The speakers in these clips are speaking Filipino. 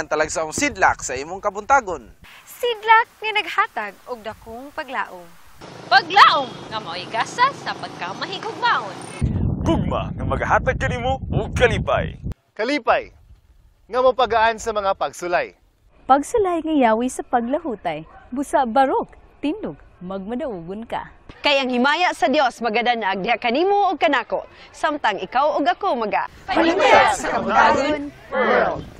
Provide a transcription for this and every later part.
talag sa sidlak sa imong kabuntagon. Sidlak nga naghatag og dakong paglaom. Paglaom nga mao'y gasa sa pagkamahigugmaon. Gugma nga maghatag kanimo og kalipay. Kalipay nga mapagaan sa mga pagsulay. Pagsulay nga yawi sa paglahutay, busa barok, tindog, magmadaugon ka. Kay ang himaya sa Dios magadanag diha kanimo og kanako, samtang ikaw ug ako maga. Palimaya sa Kabuntagon World.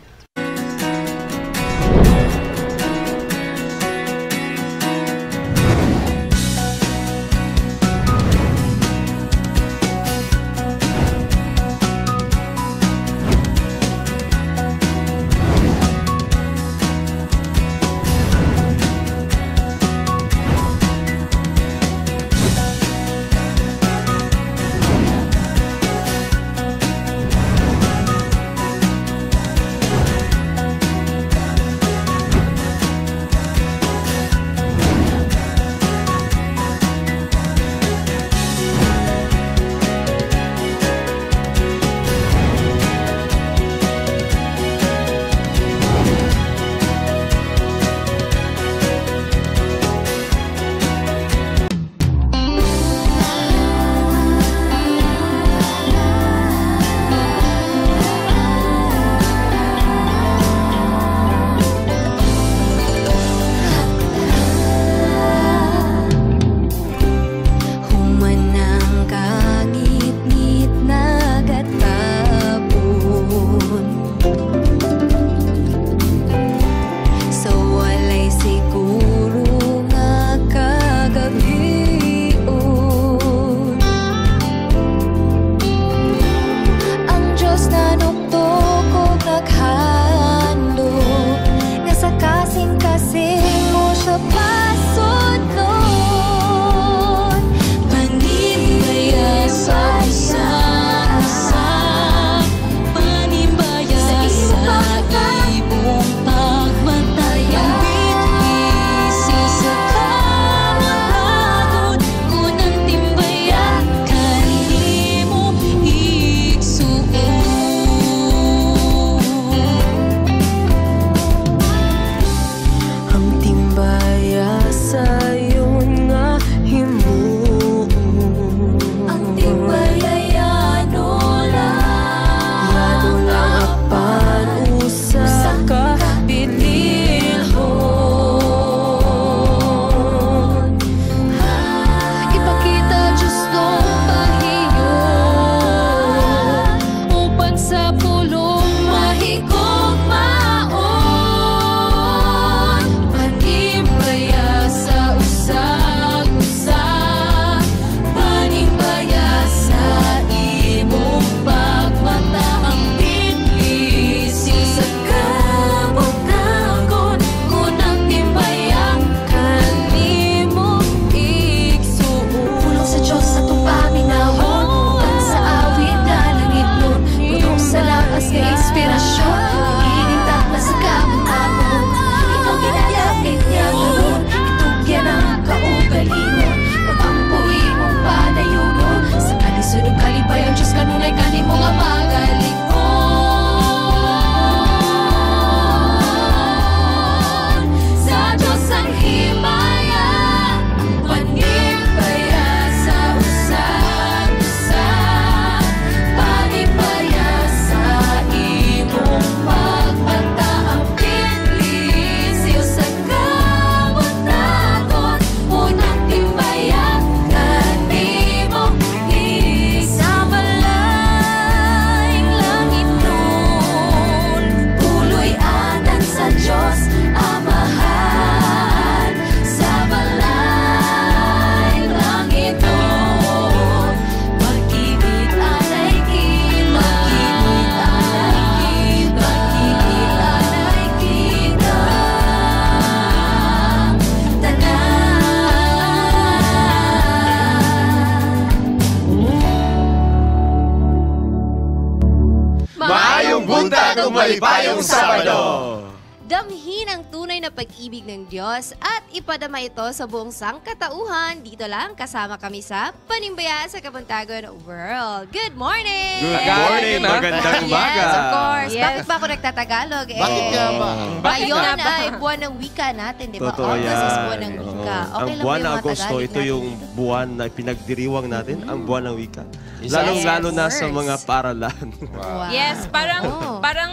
Maayong buntag ug malipayong Sabado! Damhin ang tunay na pag-ibig ng Diyos at ipadama ito sa buong sangkatauhan. Dito lang kasama kami sa Panimbaya sa Kabuntagon World. Good morning! Good morning! Magandang umaga! Yes, of course. Yes. Bakit ba ako nagtatagalog? Bakit nga ba? Ngayon ay buwan ng wika natin, di ba? Totoo August is yan. buwan ng wika. Ang Okay lang buwan ba yung ng mga Agosto, Tagalog ito natin yung dito? buwan na pinagdiriwang natin, ang buwan ng wika. Yes. Lalong-lalo na sa Of mga course. paralan. Wow. Yes, parang Oh. parang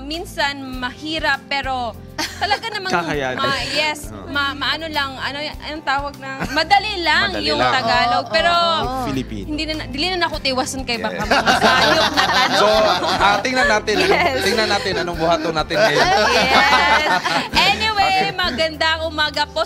minsan mahirap pero talaga namang Kakayanin. maano lang, anong tawag na madali lang Madali yung lang. Tagalog pero Philippine. dili na nako tiwason kay baka mga sayop na tanong. So, tingnan natin anong buhaton natin ngayon. Yes. Anyway, magandang umaga po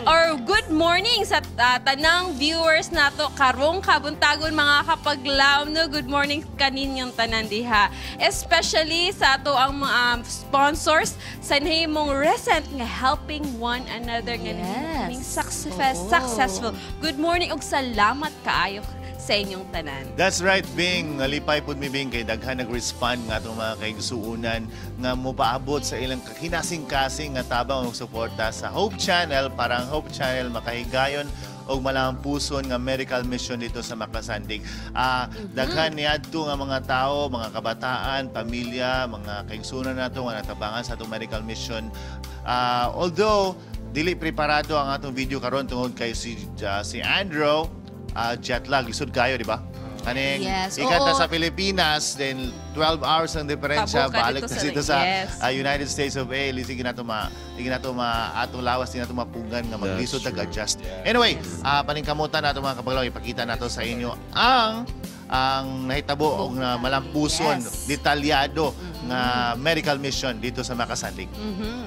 or good morning sa tanang viewers nato karong kabuntagon mga kapaglaom no. Good morning kaninyong tanan diha. Especially sa ato ang mga sponsors sa nahimong recent nga helping one another nga nahimong successful. Good morning ug salamat kaayo sa inyong tanan. That's right, Bing. Nalipay po mi Bing kay daghan nag-respond nga itong mga kaigsuunan nga mo paabot sa ilang kinasing-kasing nga tabang og suporta sa Hope Channel para ang Hope Channel makahigayon og malang puson nga medical mission dito sa Makasandig. Daghan niadto nga mga tao, mga kabataan, pamilya, mga kaigsuunan nato nga natabangan sa atong medical mission. Although dili preparado ang atong video karon tungod kay si Andrew jet lag, lisod kayo, di ba? Kaning Yes, ikanta oo. sa Pilipinas, then 12 hours ang diferensya, Pabuka balik dito na sa- dito sa yes. United States of A. Sige na ito atong lawas, din na ito mapugan nga maglisod That's true. tag-adjust. Anyway, paningkamutan nato mga kapaglaw, ipakita nato sa inyo ang nahitabo og malampuson, Yes. detalyado nga medical mission dito sa Makasandig.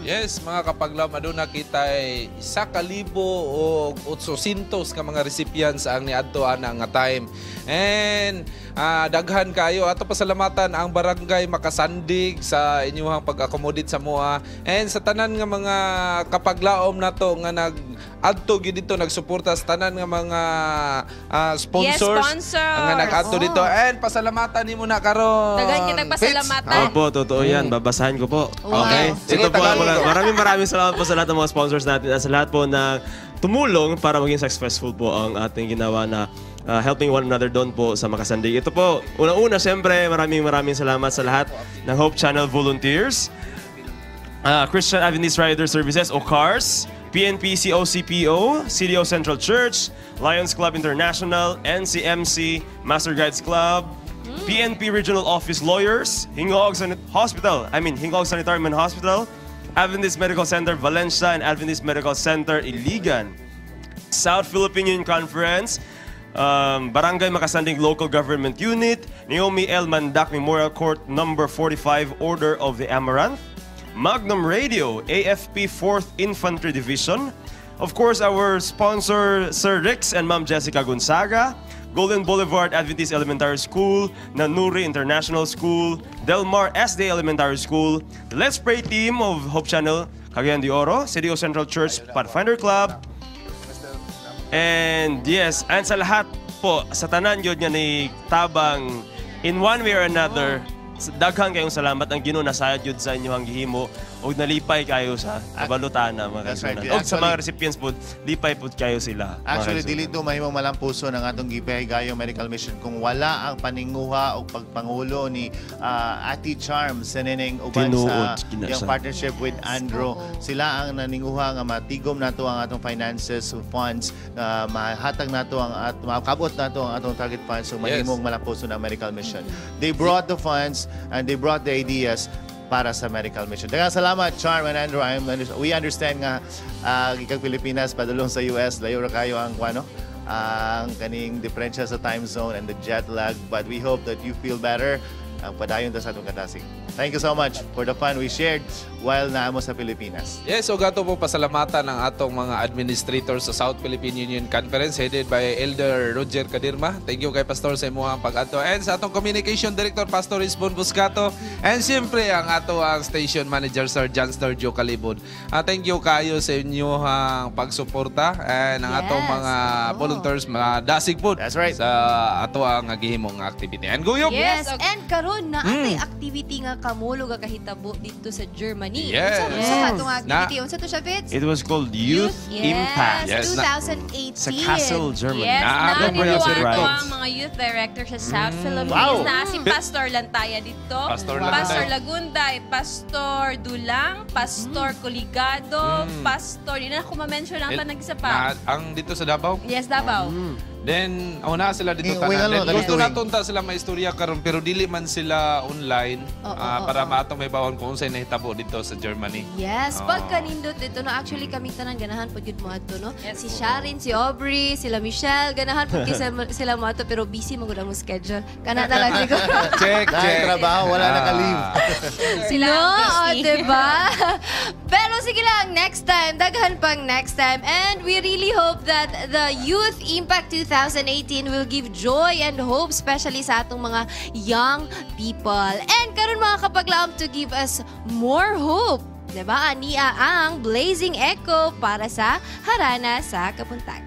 Yes, mga kapaglaw, aduna kita ay 1,800 ka mga recipients ang niadto ana nga time. And daghan kayo ato pasalamatan ang barangay Makasandig sa inyong pag-accommodate sa moa and sa tanan nga mga kapaglaom nato nga adto gyud dito nagsuporta sa tanan nga mga sponsors sponsors. nga nag-adto dito and pasalamatan nimo na karon. Daghan kita nagpasalamatan. Opo, totoo yan. Babasahan ko po. Wow. Okay? Sige, Ito po ang Tagalog. maraming salamat po sa lahat ng mga sponsors natin at sa lahat po na tumulong para maging successful po ang ating ginawa na helping one another doon po sa Makasandig. Ito po, unang-una, siyempre, maraming salamat sa lahat ng Hope Channel volunteers, Christian Adventist Rider Services o CARS, PNP COCPO, CDO Central Church, Lions Club International, NCMC, Master Guides Club, PNP Regional Office Lawyers, Hingog Sanitarium and Hospital, Adventist Medical Center Valencia, and Adventist Medical Center Iligan, South Philippine Union Conference, Barangay Makasandig Local Government Unit, Naomi L. Mandak Memorial Court Number 45 Order of the Amaranth, Magnum Radio, AFP 4th Infantry Division, of course our sponsor Sir Rix and Ma'am Jessica Gonzaga, Golden Boulevard Adventist Elementary School, Nanuri International School, Del Mar SD Elementary School, the Let's Pray team of Hope Channel, Cagayan de Oro, CDO Central Church Pathfinder Club, and yes, and sa lahat po, sa tanan yun nga ni tabang in one way or another, daghang kayong salamat ang Ginoo nasayod yun sa inyo ang gihimo og nalipay kayo sa kabalutana mga That's right. kaibigan. Og sa mga Actually- recipients po, lipay po kayo sila. mga Actually, kaibigan. dili ito mahimong malampuso ng atong Gipahigayong Medical Mission kung wala ang paninguha o pagpangulo ni Ate Charm sa nining uban sa Tinuod, kinasa. yung partnership with Andrew. Sila ang naninguha nga matigom nato ang atong finances funds, mahatag nato ang makabot nato ang atong target funds so mahimong malampuso ng medical mission. They brought the funds and they brought the ideas para sa medical mission. Daghang salamat, Charm and Andrew. We understand nga gikag Pilipinas padulong sa US, layo ra kayo ang ang kaning diferensya sa time zone and the jet lag, but we hope that you feel better ang padayon ta sa atong katasig. Thank you so much for the fun we shared while naamo sa Pilipinas. Yes, so gato po pasalamatan ng atong mga administrators sa South Philippine Union Conference headed by Elder Roger Cadirma. Thank you kay Pastor sa imuhang pag-ato. And sa atong Communication Director, Pastor Isbon Buscato. And siyempre, ang ato ang Station Manager, Sir John Sturgio Calibon. Thank you kayo sa inyong pagsuporta. And ang atong mga volunteers, dasig po That's right. sa ato ang gihimong activity. And Guyop! Yes, and karon na atay activity nga nakamulo ga kahitabo dito sa Germany. Yes. Unsa pa itong activity? Unsa to siya, Fitz? It was called Youth Impact. Yes. 2018. Sa Kassel, Germany. Yes, Don't bring us naniluwag right. ko ang mga youth director sa South Philippines. Wow. Na si Pastor Lantaya dito. Pastor Pastor Lantaya. Lagunday, Pastor Dulang, Pastor Coligado, Pastor, di na ako ma-mention ang tanag isa pa. Ang dito sa Davao. Yes, Davao. Then, una sila dito Uy, tanan. ano, Then, gusto taga-turing. naton ta sila maistorya karon pero dili man sila online para maatong may bawon kung unsay nahitabo dito sa Germany. Yes, Oo. pagka nindot dito, no, actually kami tanan ganahan po yun mo ato, no? Yes, Si Sharon, si Aubrey, sila Michelle, ganahan po sila mo ato, pero busy mo mo schedule. Kana na lang siguro. Check, Dahil check. trabaho, wala naka-leave. Sila No, ang busy. diba? Pero sige lang, next time, daghan pang next time. And we really hope that the Youth Impact 2018 will give joy and hope, especially sa atong mga young people. And karon mga kapaglaom to give us more hope. Diba? Ania ang Blazing Echo para sa Harana sa Kapuntagan.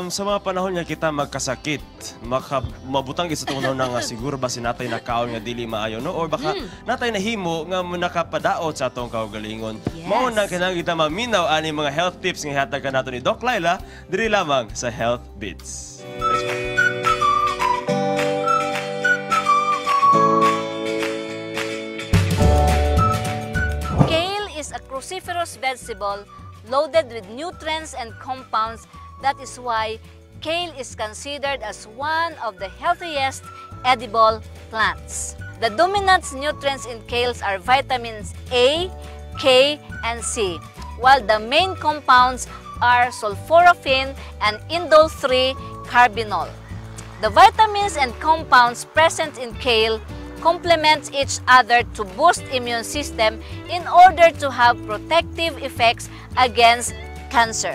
sa mga panahon nga kita magkasakit, mabutang sa tungon na nga siguro ba sinatay nakaon nga dili maayo, no? Or baka natay nahimo nga nakapadaot sa atong kaugalingon. Mao na kinahanglan kita maminaw ani mga health tips nga ihatag ka nato ni Doc Laila diri lamang sa Health Bits. Kale is a cruciferous vegetable loaded with nutrients and compounds. That is why kale is considered as one of the healthiest edible plants. The dominant nutrients in kales are vitamins A, K, and C, while the main compounds are sulforaphane and indole-3-carbinol. The vitamins and compounds present in kale complement each other to boost immune system in order to have protective effects against cancer.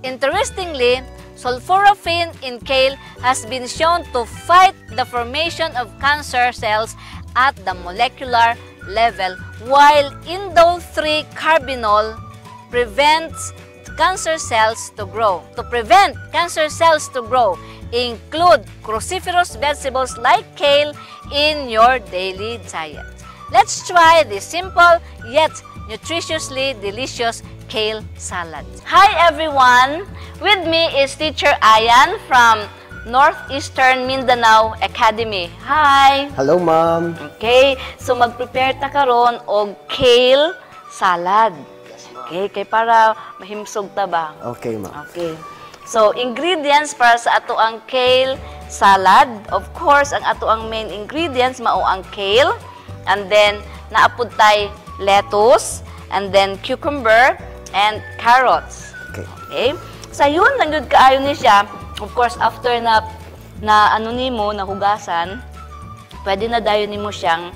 Interestingly, sulforaphane in kale has been shown to fight the formation of cancer cells at the molecular level, while indole-3-carbinol prevents cancer cells to grow. To prevent cancer cells to grow, include cruciferous vegetables like kale in your daily diet. Let's try this simple yet nutritiously delicious kale salad. Hi everyone! With me is Teacher Ayan from Northeastern Mindanao Academy. Hi! Hello, Ma'am. Okay, so mag-prepare ta karon og kale salad. Okay, kay para mahimsog ta ba? Okay, Ma'am. Okay. So, ingredients para sa ato ang kale salad. Of course, ang ato ang main ingredients mao ang kale, and then naapod tay lettuce, and then cucumber and carrots. Okay? Sa yun, nangyod kaayo ni siya. Of course, after na ano nimo, nahugasan, pwede na dayon nimo siyang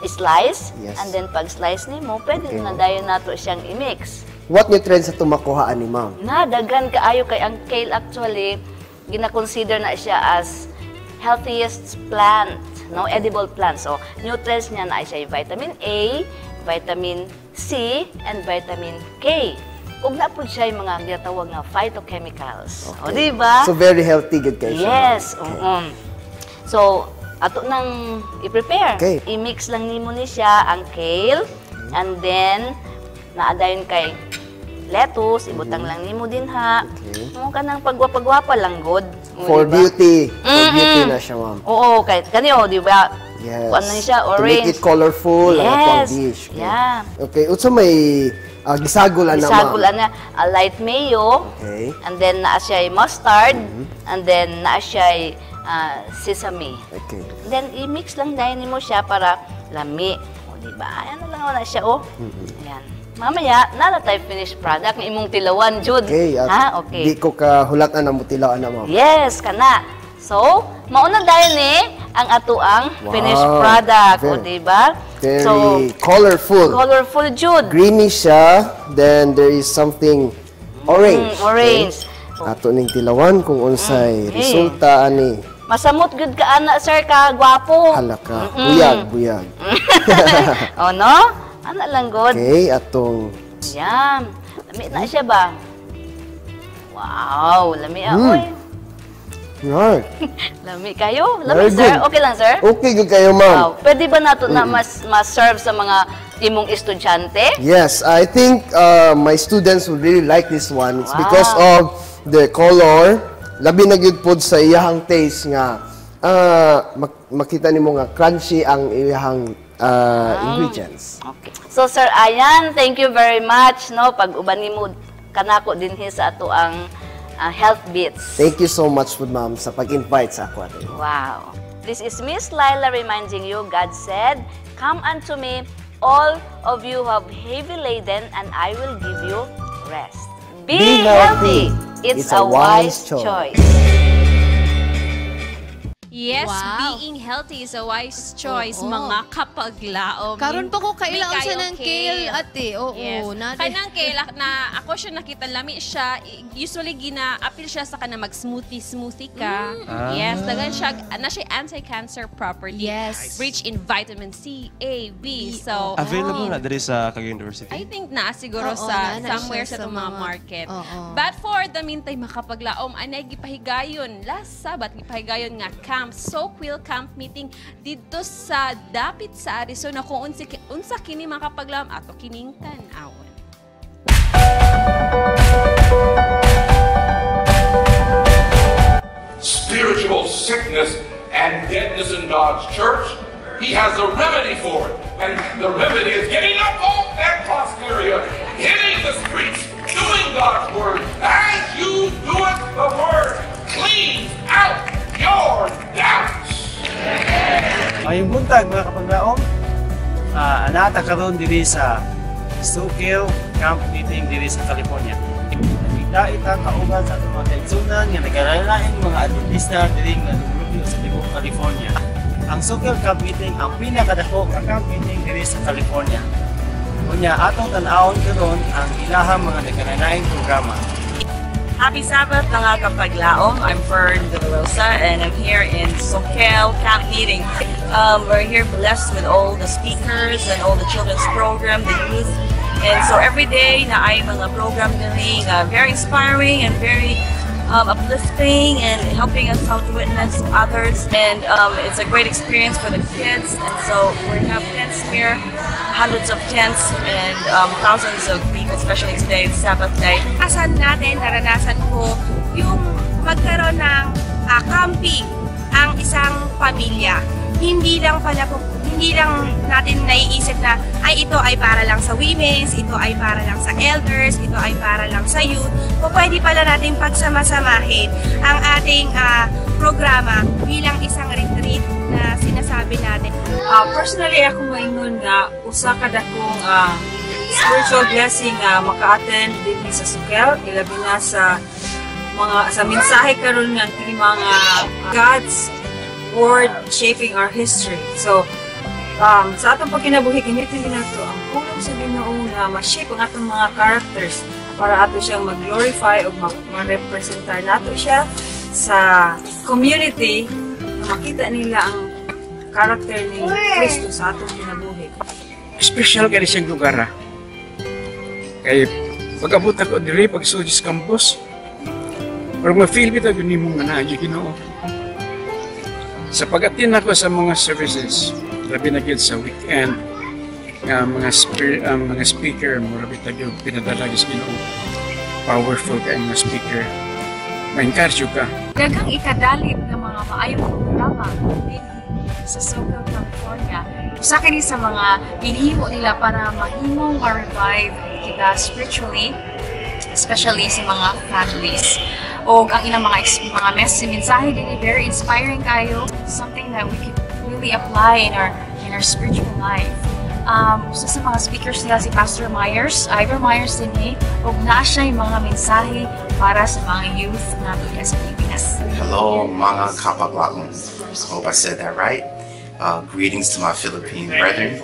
slice. Yes. And then pag slice nimo, pwede na dayon nato siyang i-mix. What nutrients ito makuhaan ni Ma'am? Daghan kaayo kay ang kale actually gina-consider na siya as healthiest plant, no, edible plant. So nutrients niya na siya vitamin A, vitamin C, and vitamin K. Ug na pud siya yung mga ginatawag nga phytochemicals. O di ba? So very healthy good kayo siya. Yes. So ato nang i-prepare. Okay. I-mix lang nimo ni siya ang kale, and then naadayon kay lettuce, ibutang lang nimo din ha. Mo kanang pagwapa-gwapa lang good. For beauty. For beauty na siya, Ma'am. Oo, kay kaniyo di ba? Yes. Ano ni siya, To orange. make it colorful ang atong dish. Okay. Yeah. Okay, utso may gisagulan na, Ma'am. Gisagulan na a light mayo. Okay. And then naa siya mustard, and then naa siya sesame. Okay. Then i-mix lang dahil nimo siya para lami. O di ba? Ayan na lang na siya Ayan. Mamaya, na tayo finished product ng imong tilawan, Jude. Okay. Ha? Okay. Di ko kahulatan ang mutilaan na, Ma'am. Yes, kana. So, mauna dahil ni ang atuang finished product. O, diba? Very colorful. Colorful, Jude. Greenish siya. Then there is something orange. Orange. Okay. Ato ning tilawan kung unsay resulta ani. Masamot good ka ana, sir, ka gwapo. Halaka. Buyag. O, no? Ana lang good. Okay, atong... Yan. Lami na siya ba? Wow, lami oy. Right. Lami kayo? Lami, sir? Okay lang, sir? Okay good kayo, Ma'am. Wow. Pwede ba nato na mas-serve sa mga imong estudyante? Yes, I think my students would really like this one. It's because of the color. Labi na gyud pod sa iyahang taste nga. Makita nimo nga crunchy ang iyahang ingredients. Okay. So, Sir Ayan, thank you very much. No, pag-uban nimo kanako dinhi sa ato ang Health Bits. Thank you so much, Ma'am, sa pag-invite sa ako. Wow. This is Miss Laila reminding you, God said, "Come unto me, all of you who have heavy laden, and I will give you rest." Be healthy. It's a wise choice. Yes, Wow. being healthy is a wise choice, Oo. mga kapaglaom. Karon pa ko kailangan May siya kayo ng kale, ate. Oo, Yes. nade. Kanang kale, na ako siya nakita, lami siya, usually gina-appeal siya sa kanang mag-smoothie ka. Yes, dagan siya, na siya anti-cancer property. Yes. Rich in vitamin C, A, B. So, Available na diri sa Cagayan University. I think na siguro Oo, sa na somewhere siya sa itong mga market. Oo. But for the meantime, makapaglaom, anay gipahigayon. Last Sabat, gipahigayon nga camp, Soquel Camp Meeting dito sa Dapit sa Arizona kung unsa kini makapaglaom ato kining tan-awon. Spiritual sickness and deadness in God's church, He has a remedy for it. And the remedy is getting up off that posterior, hitting the streets, doing God's word. As you do it, the word cleans out your doubts. Mayong buntag mga kapaglaom, anata karon diri sa Soquel Camp Meeting diri sa California. Nakita ita kauban sa atong mga kaigsunan nga nagalain mga Adventista diri nga lugar sa tibok California. Ang Soquel Camp Meeting ang pinakadako nga camp meeting diri sa California. Unya atong tan-awon karon ang ilahang mga nagalain programa. Happy Sabbath mga kapaglaom. I'm Fern De La Rosa and I'm here in Soquel Camp Meeting. We're here blessed with all the speakers and all the children's program, the youth. And so every day na ay mga program nila very inspiring and very uplifting and helping us how to witness others. And it's a great experience for the kids. And so we have tents here, hundreds of tents and thousands of people, especially today, it's Sabbath day. Naranasan ko yung magkaroon ng camping ang isang pamilya. Hindi lang natin naiisip na ay ito ay para lang sa women's, ito ay para lang sa elders, ito ay para lang sa youth. O pwede pala natin pagsama-samahin ang ating programa bilang isang retreat na sinasabi natin. Personally, ako maingon nga usa ka dakong spiritual blessing maka-attend dito sa Soquel, ilabi na sa mensahe karon nga kini mga God's Word shaping our history. So, sa atong pagkinabuhi, gamitin nato ang pulong sa Ginoo na ma-shape ang atong mga characters para ato siyang mag-glorify o ma-representar nato siya sa community na makita nila ang character ni Kristo sa atong kinabuhi. Special ka siyang lugar kay pag-abot ako diri pag Sojis Campus parang ma-feel bitaw yun yung mga naadyo Ginoo. Sa pag-attend ako sa mga services, labi na sa weekend, mga speaker, marami tayo pinadala sa Ginoo. Powerful kayo mga speaker. Ma-encourage ka. Daghang ikadalip ng mga maayong programa sa Soquel, California. Usa kini sa mga ginhimo nila para mahimong ma-revive kita spiritually, especially sa mga families. O ang ilang mga mensahe din very inspiring kayo, something that we can really apply in our spiritual life. Sa mga speakers nila si Pastor Myers, Ivor Myers din o na siya yung mga mensahe para sa mga youth nato sa Pilipinas. Hello mga kapaglaom. I hope I said that right. Greetings to my Philippine brethren.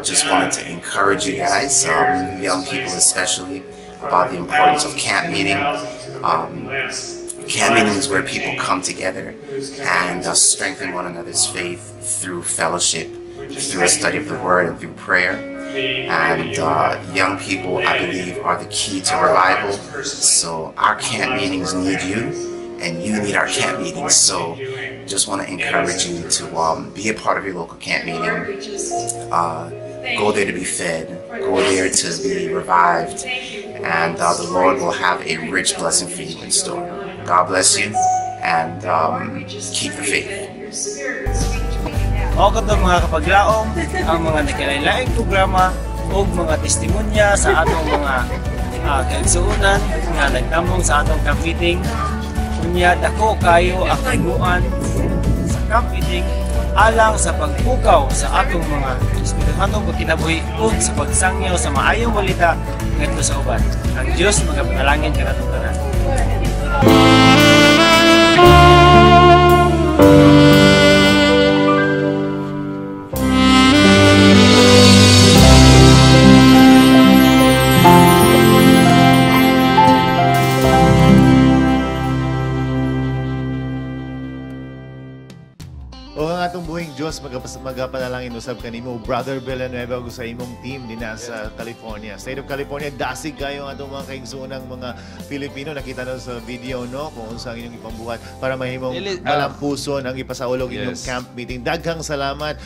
Just wanted to encourage you guys, young people especially, about the importance of camp meeting. Camp meeting is where people come together and strengthen one another's faith through fellowship, through a study of the Word and through prayer. And young people, I believe, are the key to revival. So our camp meetings need you, and you need our camp meetings. So just want to encourage you to be a part of your local camp meeting. Go there to be fed, go there to be revived, and the Lord will have a rich blessing for you in store. God bless you, and keep the faith. O katong mga kapaglaom, ang mga nagkalain-laing programa o mga testimonya sa atong mga kaigsuonan nga nagtambong sa atong camp meeting. Unya dako kayo ang higuan sa camp meeting alang sa pagpukaw sa atong mga espirituhanong pagkinabuhi o sa pagsangyaw sa maayong balita ngadto sa uban. Ang Diyos magapanalangin kanatong tanan. ang atong buhing Diyos magapanalangin usab kanimo Brother Villanueva ug sa imong team dinha sa California. State of California, dasig kayo ang atong mga kaigsuonang mga Pilipino. Nakita na sa video no kung unsa ang inyong ipambuhat para mahimong malampuson ang ipasaulog inyong camp meeting. Daghang salamat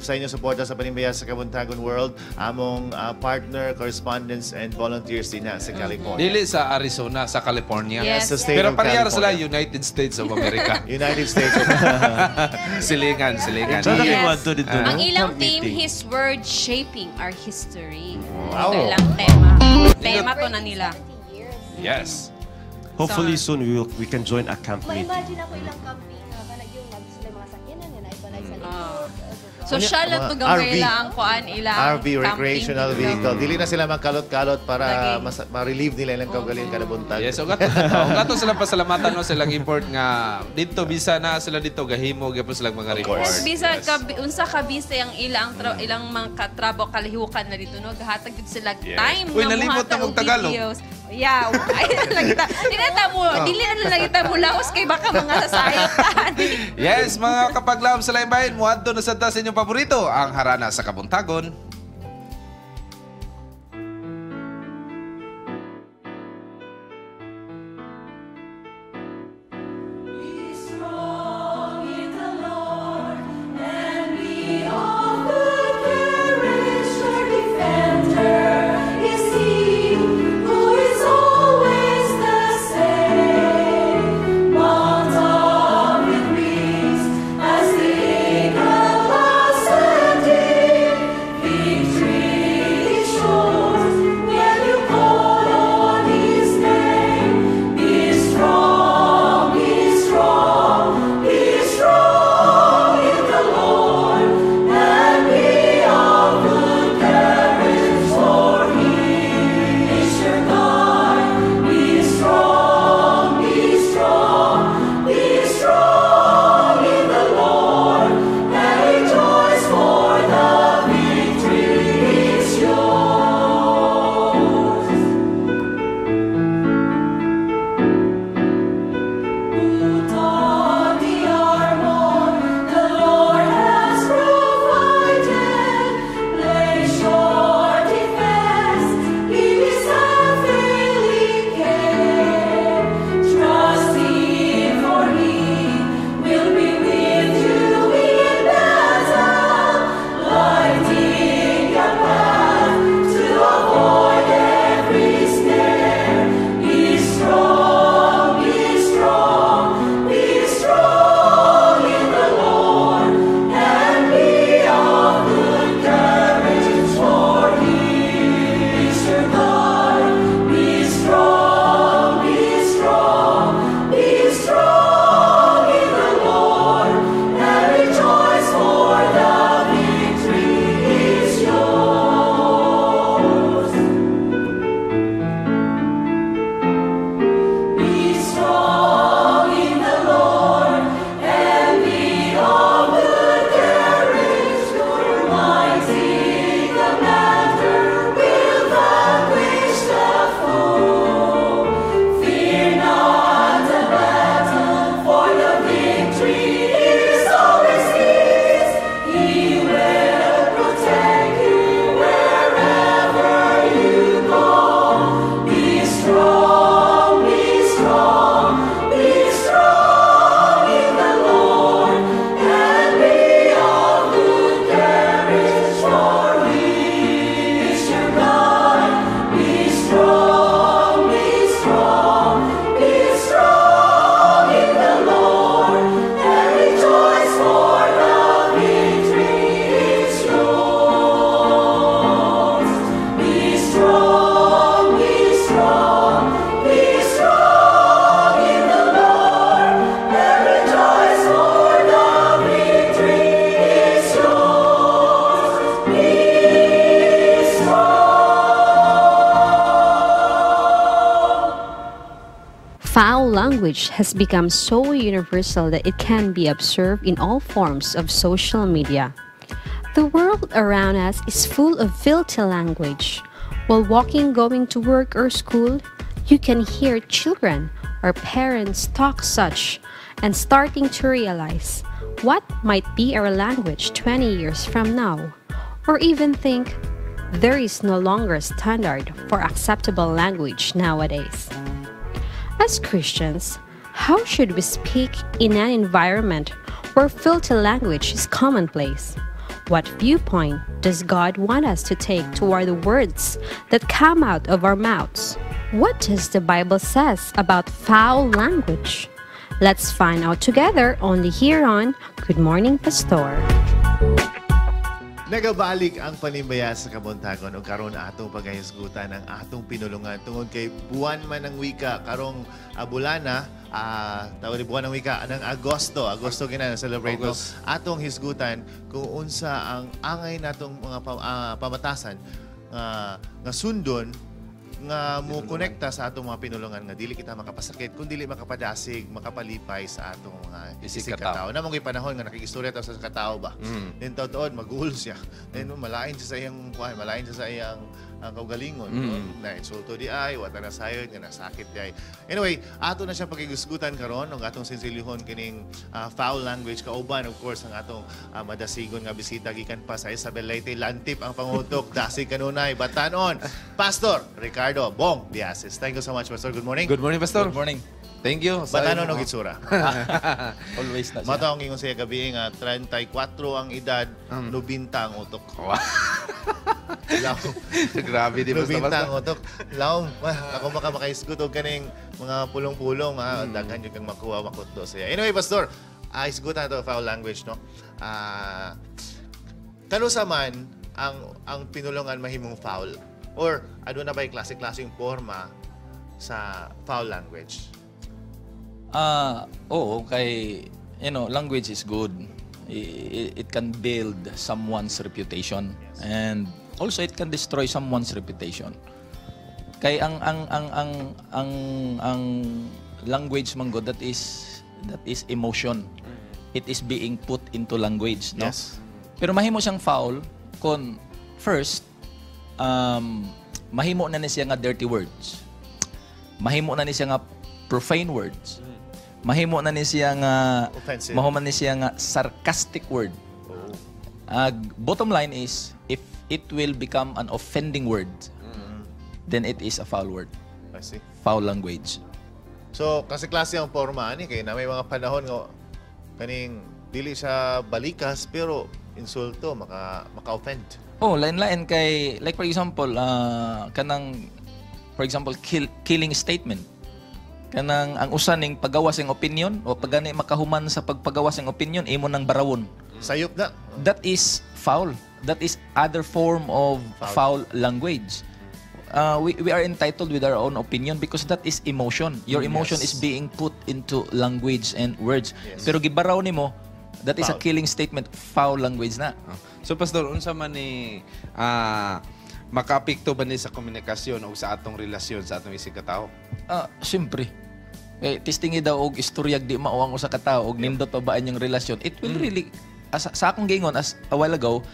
sa inyong suporta sa Panimbayar sa Kabuntagon World, among partner, correspondents and volunteers dinha sa California. Dili sa Arizona, sa California. Yes. Sa state Pero of parehara sila California. United States of America. United States of Silingan. Yes. Ang ilang team, His Word Shaping Our History. Wow. Ito ilang tema. Tema to na nila. Yes. Hopefully soon we can join a camp meeting. Ma-imagine ako ilang camping nga ba yung sila mga sakyanan nga na iba na sa likod. Social lang to gamay lang kuan ilang RV, recreational vehicle. Dili na sila magkalot-kalot para ma-relieve nila ilang kaugalingon kada buntag. Yes, ugato sila pasalamatan no silang import nga dito bisa na sila dito gahimo gyapon silang mga report. Bisa unsa ka bisa ang ilang mga katrabo kalihukan na dito no gahatag gid sila time. Uy, nalimot na mong Tagalog. Yeah, ay nalagita. Dili na nalagita mo laos kay baka mga sasayot ta. Yes, mga kapaglaom sa laing bahin, muadto na sa inyong paborito, ang Harana sa Kabuntagon. Foul language has become so universal that it can be observed in all forms of social media. The world around us is full of filthy language. While walking, going to work or school, you can hear children or parents talk such and starting to realize what might be our language 20 years from now, or even think there is no longer a standard for acceptable language nowadays. As Christians, how should we speak in an environment where filthy language is commonplace? What viewpoint does God want us to take toward the words that come out of our mouths? What does the Bible says about foul language? Let's find out together only here on Good Morning Pastor. Nagabalik ang panimbayas sa kabuntagon o karon atong paghisgutan ang atong pinulungan tungod kay buwan man ng wika karong bulana tawag ni buwan ng wika ng Agosto gina celebrate no atong hisgutan kung unsa ang angay natong mga pamatasan nga sundon nga mo konekta sa atong mga pinulungan nga dili kita makapasakit kun dili makapadasig makapalipay sa atong mga isig katao na mga panahon nga nakigistorya ta sa katao ba then taud-taud maguhol siya then malain siya sa iyang kuan malain siya sa iyang ang kaugalingon na insulto di ay wata na sayod nga nasakit di ay anyway ato na siya pagigusgutan karon ang atong sinsilihon kining foul language kauban of course ang atong madasigon nga bisita gikan pa sa Isabel Leyte Lantip ang pangutok dasig kanunay batanon Pastor Ricardo Bong Diases. Thank you so much Pastor. Good morning. Good morning Pastor. Good morning. Thank you. Batanon og itsura. Always na siya. Mataong ingon siya gabi nga 34 ang edad, 90 ang utok. Grabe di basta. 90 ang utok. Laom, ako makaisgot og kaning mga pulong-pulong daghan jud kang makuha makutdo siya. Anyway Pastor, isgot na to foul language no. Kanusa man ang pinulungan mahimong foul or ano na ba yung klase-klaseng forma sa foul language? Oo, kay, language is good. It can build someone's reputation. And also, it can destroy someone's reputation. Kay ang language man God, that is emotion. It is being put into language, no? Yes. Pero mahimo siyang foul kung first, mahimo na siya nga dirty words. Mahimo na siya nga profane words. Mahimo na siya nga mahuman ni siya nga sarcastic word. Bottom line is if it will become an offending word, then it is a foul word. I see. Foul language. So, kasi klase ang forma ani kay na may mga panahon nga kaning dili siya balikas pero insulto maka-offend. Oh, lain-lain kay like for example, killing statement. Kanang ang usa ning paggawas ng opinion o pagani makahuman sa pagpagawas ng opinion imo nang barawon. Sayop na. That is foul. That is other form of foul language. We are entitled with our own opinion because that is emotion. Your emotion is being put into language and words. Pero gibaraw nimo, that is a killing statement, foul language na. So Pastor, unsa man ni makapikto ba ni sa komunikasyon o sa atong relasyon sa atong isig katao? Siyempre. Tistingi daw og istoryag di mauang usa ka tawo og nindot pa ba ang relasyon. It will really sa akong gingon as a while ago,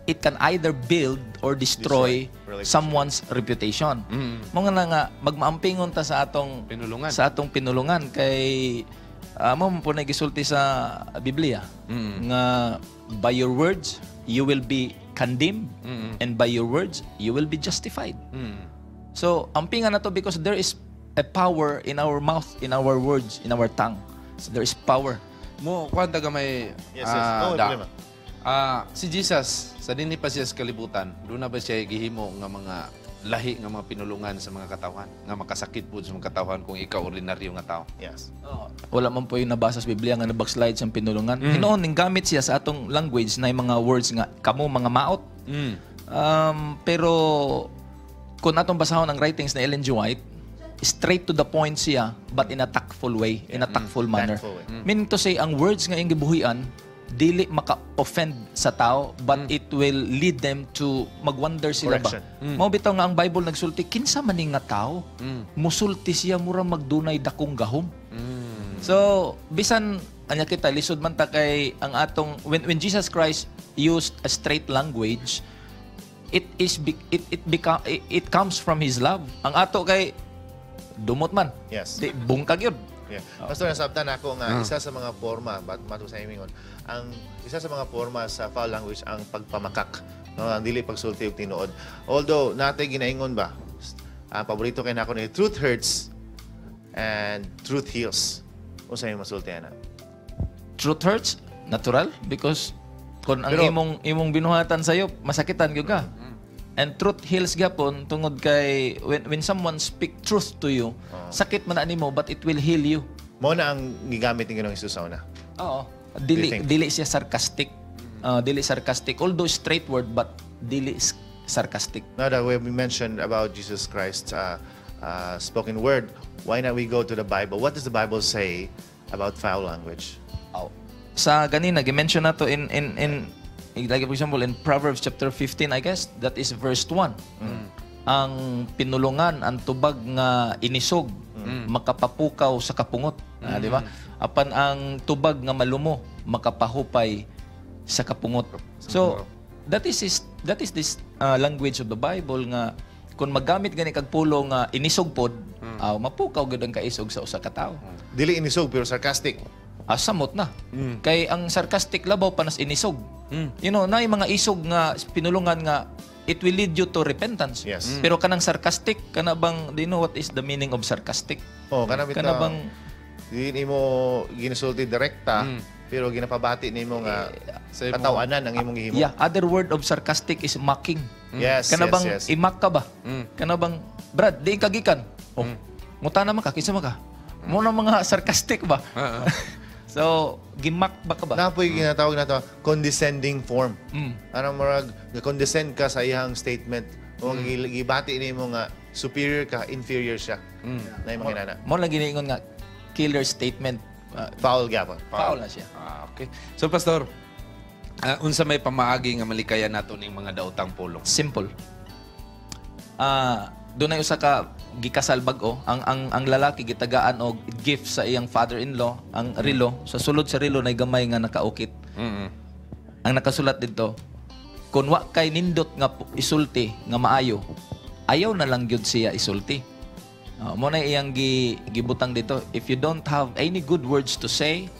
it can either build or destroy someone's reputation. Mo nga magmaampingon ta sa atong pinulungan kay mo po na gisulti sa Biblia nga by your words you will be condemned and by your words you will be justified. So ampingan na to because there is a power in our mouth, in our words, in our tongue. So there is power. Mo kuan daga may si Jesus sa dinhi pa siya sa kalibutan, doon na ba siya gihimo nga mga lahi nga mga pinulungan sa mga katawhan nga makasakit po sa mga katawhan kung ikaw ordinaryo nga tao? Yes. Wala man po yung nabasa sa Biblia nga nabagslide siyang pinulungan. Hinoon ning gamit siya sa atong language na yung mga words nga kamo mga maot. Pero kung atong basahon ang writings na Ellen G. White, straight to the point siya but in a tactful way, in a tactful manner. Meaning to say, ang words nga yung gibuhian, dili maka-offend sa tao but it will lead them to mag-wonder sila ba. Mao bitaw nga ang Bible nagsulti, kinsa man nga tao, musulti siya mura magdunay dakong gahom. So, bisan anya kita lisod man ta kay ang atong when Jesus Christ used a straight language, it comes from his love. Ang ato kay dumot man. Yes. Bungkag yun. Yeah. Pastor, nasabtan ako nga isa sa mga forma, mato sa imingon, ang isa sa mga forma sa foul language ang pagpamakak, no? Ang dili pagsulti og tinuod. Although natay ginaingon ba, ang paborito kay nako ni truth hurts and truth heals. Usa yung masulti ana? Truth hurts, natural, because kung ang imong binuhatan sa'yo, masakitan gyud ka. And truth heals gapon tungod kay when someone speak truth to you, sakit man nimo but it will heal you. Mao na ang gigamit ni Ginoong Hesus sa una. Oo. Dili siya sarcastic. Dili sarcastic, although straightforward but dili sarcastic. Now that we mentioned about Jesus Christ's spoken word, why not we go to the Bible? What does the Bible say about foul language? Sa ganina gi-mention nato in like for example in Proverbs chapter 15, I guess that is verse 1. Ang pinulungan ang tubag nga inisog makapapukaw sa kapungot, di ba? Apan ang tubag nga malumo makapahupay sa kapungot. So that is this language of the Bible nga kung magamit gani kag pulong nga inisog pod, mapukaw gud ang kaisog sa usa ka tawo. Dili inisog pero sarcastic. Samot na. Kay ang sarcastic labaw panas inisog. You know, na yung mga isog nga pinulungan nga it will lead you to repentance. Yes. Pero kanang sarcastic, kana bang, do you know what is the meaning of sarcastic? Kana bang di mo ginasulti direkta, pero ginapabati nimo nga katawanan ang imong gihimo. Yeah, other word of sarcastic is mocking. Yes, kana bang yes. imak ka ba? Kana bang Brad, di kagikan. Mutana man ka, kinsa man ka? Mo na mga sarcastic ba? So, gimak ba ka ba? Napoy ginatawag na to condescending form. Anong marag condescend ka sa iyang statement o gibati nimo nga superior ka, inferior siya. Na imong ginana. Mo lang giniingon nga killer statement. Foul gapon. Foul na siya. Okay. So Pastor, unsa may pamaagi nga malikayan nato ning mga daotang pulong? Simple. Doon ay usa ka gikasal bag-o, ang lalaki gitagaan og gift sa iyang father-in-law, ang relo. Sa sulod sa relo nay gamay nga nakaukit. Ang nakasulat dito, kun wa kay nindot nga isulti nga maayo, ayaw na lang gyud siya isulti. Mo na iyang gibutang dito, if you don't have any good words to say,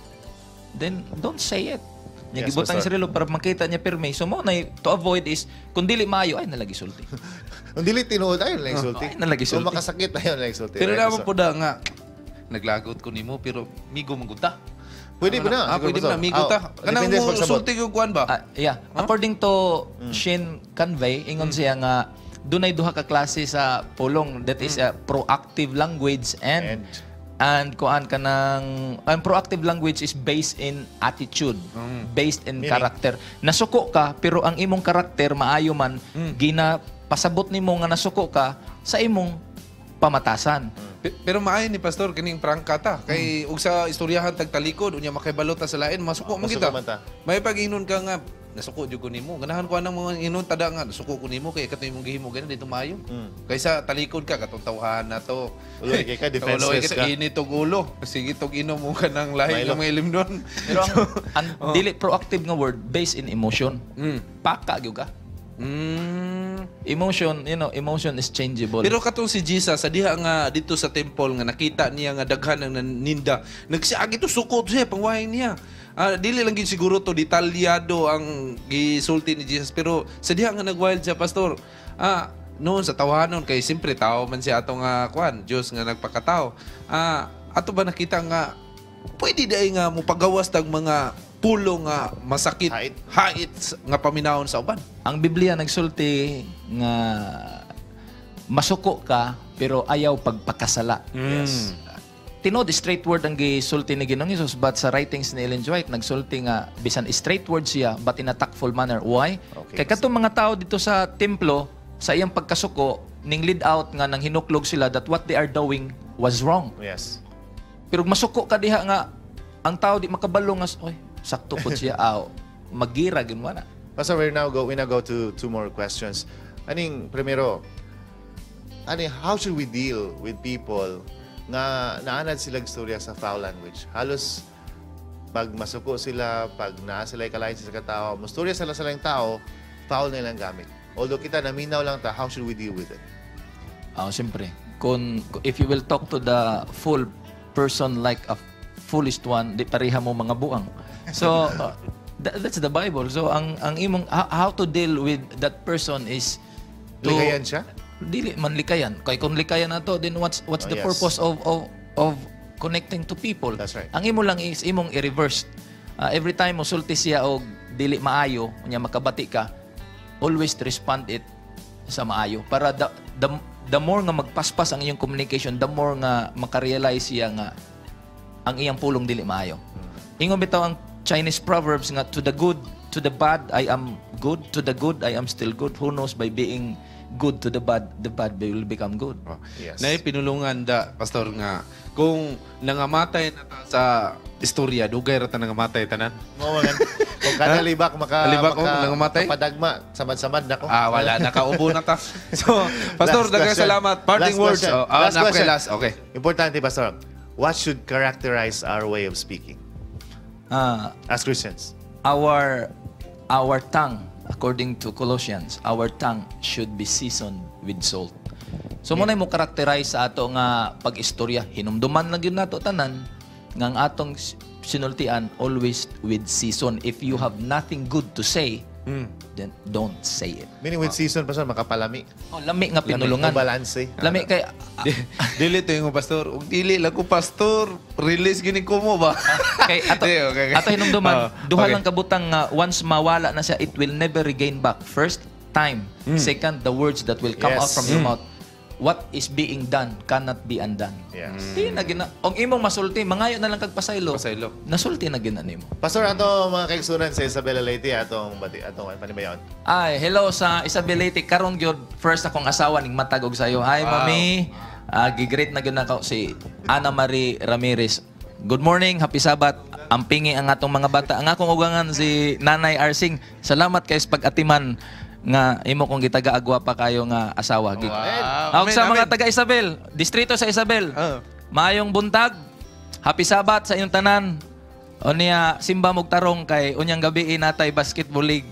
then don't say it. Nya Yes, gibutang Pastor. sa relo para makita niya pirmi. So mo na to avoid is kung dili maayo ay nalagi sulti. Kung dili tinuod ayon lang sulti. Ay nalagi sulti. Kung makasakit ayon lang sulti. Pero Right, naman Pastor? po da nga, naglagot ko nimo pero migo magunta. Pwede ba na? Pwede ba na, migo ta. Kanang depende sa mo pagsabot. sulti ko kuan ba? Yeah. According to Shin Canvey, ingon siya nga dunay duha ka klase sa pulong, that is proactive language and kuan kanang ang proactive language is based in attitude, based in Meaning? character. Nasuko ka pero ang imong karakter maayo man ginapasabot nimo nga nasuko ka sa imong pamatasan. Pero maayo ni Pastor kining prangka ta kay ug sa istoryahan tagtalikod unya makaibalot ta sa lain masuko man kita. May pag-inon ka nga nasuko jud ko nimo. Ganahan ko anang mga inon tada nga nasuko ko nimo kay kato imong gihimo gani dito maayo. Kaysa talikod ka katong tawhan na to. Uloy kay ka, defenseless ka. Init og ulo. Sige tog inom mo ka ng lahi Milo. ng mga ilim doon. Pero ang dili proactive nga word based in emotion. Paka gyud ka. Emotion, you know, emotion is changeable. Pero katong si Jesus sa diha nga dito sa temple nga nakita niya nga daghan ang naninda. Nagsiagi to sukot siya pangwahay niya. Dili lang gid siguro to detalyado ang gisulti ni Jesus pero sa diha nga nagwild siya pastor. Noon sa tawanon kay simpre tao man siya atong kuan, Dios nga nagpakatao. Ato ba nakita nga pwede daay nga mo pagawas tag mga pulong nga masakit, hait nga paminawon sa uban. Ang Biblia nagsulti nga masuko ka pero ayaw pagpakasala. Yes. Tinod straightword ang gisulti ni Ginoong Hesus, but sa writings ni Ellen G. White nagsulti nga bisan straightword siya but in a tactful manner. Why? Kay katong mga tao dito sa templo sa iyang pagkasuko ning lead out nga nang hinuklog sila that what they are doing was wrong. Yes. Pero masuko ka diha nga ang tao di makabalo nga oy sakto pud siya magira gyud mo na. Pastor, we now go to two more questions. Aning primero, how should we deal with people nga naanad sila istorya sa foul language? Halos pag masuko sila, pag naa sila kalain sa katao, mustorya sila sa lang tao, foul na ilang gamit. Although kita naminaw lang ta, how should we deal with it? Siyempre, if you will talk to the full person like a foolish one, di pareha mo mga buang. So, that's the Bible. So, ang imong, how to deal with that person is to... Likayan siya? Dili man likayan. Kaya kung likayan na to, then what's the purpose of connecting to people? That's right. Ang imo lang is imong i-reverse. Every time mo sulti siya o dili maayo, nya makabati ka, always respond it sa maayo. Para the more nga magpaspas ang iyong communication, the more nga makarealize siya nga ang iyang pulong dili maayo. Ingon bitaw ang Chinese proverbs nga, to the good, to the bad, I am good. To the good, I am still good. Who knows, by being good to the bad will become good. Yes. Na pinulungan da, Pastor, nga kung nangamatay na ta sa istorya, dugay rata nangamatay tanan. Kung kada libak makapadagma, samad-samad na ko. Wala, nakaubo na ta. So, Pastor, daghang salamat. Parting words. Last question. Okay. Importante, Pastor. What should characterize our way of speaking as Christians? Our tongue, according to Colossians, our tongue should be seasoned with salt. So muna mo karakterize sa ato nga pag-istorya, hinumduman lang yun nato tanan nga ang atong sinultian always with season. If you have nothing good to say, then don't say it. Meaning with season, Pastor, makapalami. Lami nga pinulungan. Balanse. Lami kay dili to yung Pastor. Ug dili lang ko Pastor, release gini ko mo ba? Kay ato hinumduman, duha lang kabutang nga once mawala na siya, it will never regain back. First, time. Second, the words that will come out from your mouth. What is being done cannot be undone. Yes. Di na gina. Ang imong masulti, mangayo na lang kag pasaylo. Nasulti na gina nimo. Pastor, ato mga kaigsunan sa Isabela Leyte atong panibayon. Ay, hello sa Isabela Leyte. Karon gyud first akong asawa ning matagog sayo. Hi, mami. Gigreet na gyud nako si Ana Marie Ramirez. Good morning, happy Sabat. Ang pingi ang atong mga bata. Ang akong ugangan si Nanay Arsing. Salamat kay pag-atiman nga imo kong gitaga-agwa pa kayo nga asawa. Wow. Sa mga taga Isabel, distrito sa Isabel. Maayong buntag. Happy Sabat sa inyong tanan. O niya simba mog tarong kay unyang gabi natay basketball league.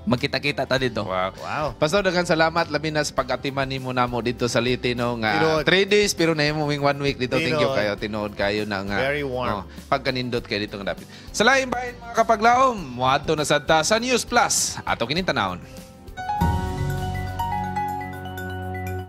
Magkita-kita ta dito. Wow. Pastor, daghang salamat labi na sa pag-atiman nimo namo dito sa Litino nga 3 days pero na imo 1 week dito. Thank you kayo. Tinuod kayo na nga. Very warm. Pagkanindot kayo dito nga dapit. Sa laing bahin mga kapaglaom, moadto na sadta sa News Plus. Ato kining tanawon.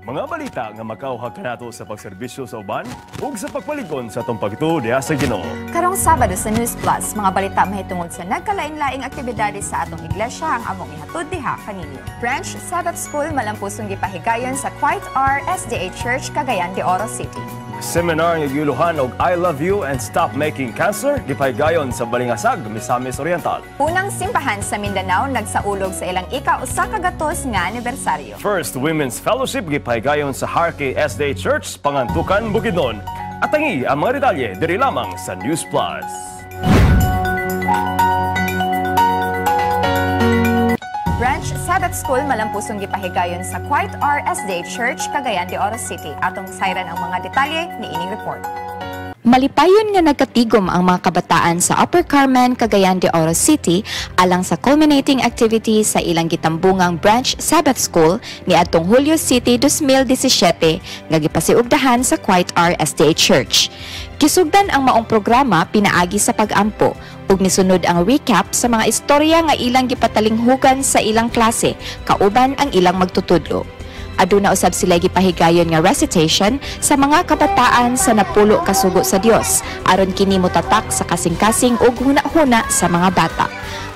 Mga balita nga makauhag kanato sa pagserbisyo sa uban ug sa pagpaligon sa atong pagtuo diha sa Ginoo. Karong Sabado sa News Plus, mga balita mahitungod sa nagkalain-laing aktibidades sa atong iglesia ang among ihatod diha kaninyo. Branch Sabbath School malampusong gipahigayon sa Quiet R SDA Church, Cagayan de Oro City. Seminar nga giuluhan og I Love You and Stop Making Cancer gipahigayon sa Balingasag, Misamis Oriental. Unang simbahan sa Mindanao nagsaulog sa ilang ika-usa ka gatos nga anibersaryo. First Women's Fellowship gipahigayon sa Harke SDA Church, Pangantukan, Bukidnon. At tangi ang mga detalye diri lamang sa News Plus. Branch Sabbath School malampusong gipahigayon sa Quiet R SDA Church, Cagayan de Oro City. Atong sayran ang mga detalye ni ining report. Malipayon nga nagkatigom ang mga kabataan sa Upper Carmen, Cagayan de Oro City alang sa culminating activity sa ilang gitambungang Branch Sabbath School ni atong Hulyo City 2017 nga gipasiugdahan sa Quiet R SDA Church. Kisugdan ang maong programa pinaagi sa pag-ampo ug nisunod ang recap sa mga istorya nga ilang gipatalinghugan sa ilang klase kauban ang ilang magtutudlo. Aduna usab sila gipahigayon nga recitation sa mga kabataan sa napulo kasugo sa Dios aron kini motatak sa kasing-kasing ug huna-huna sa mga bata.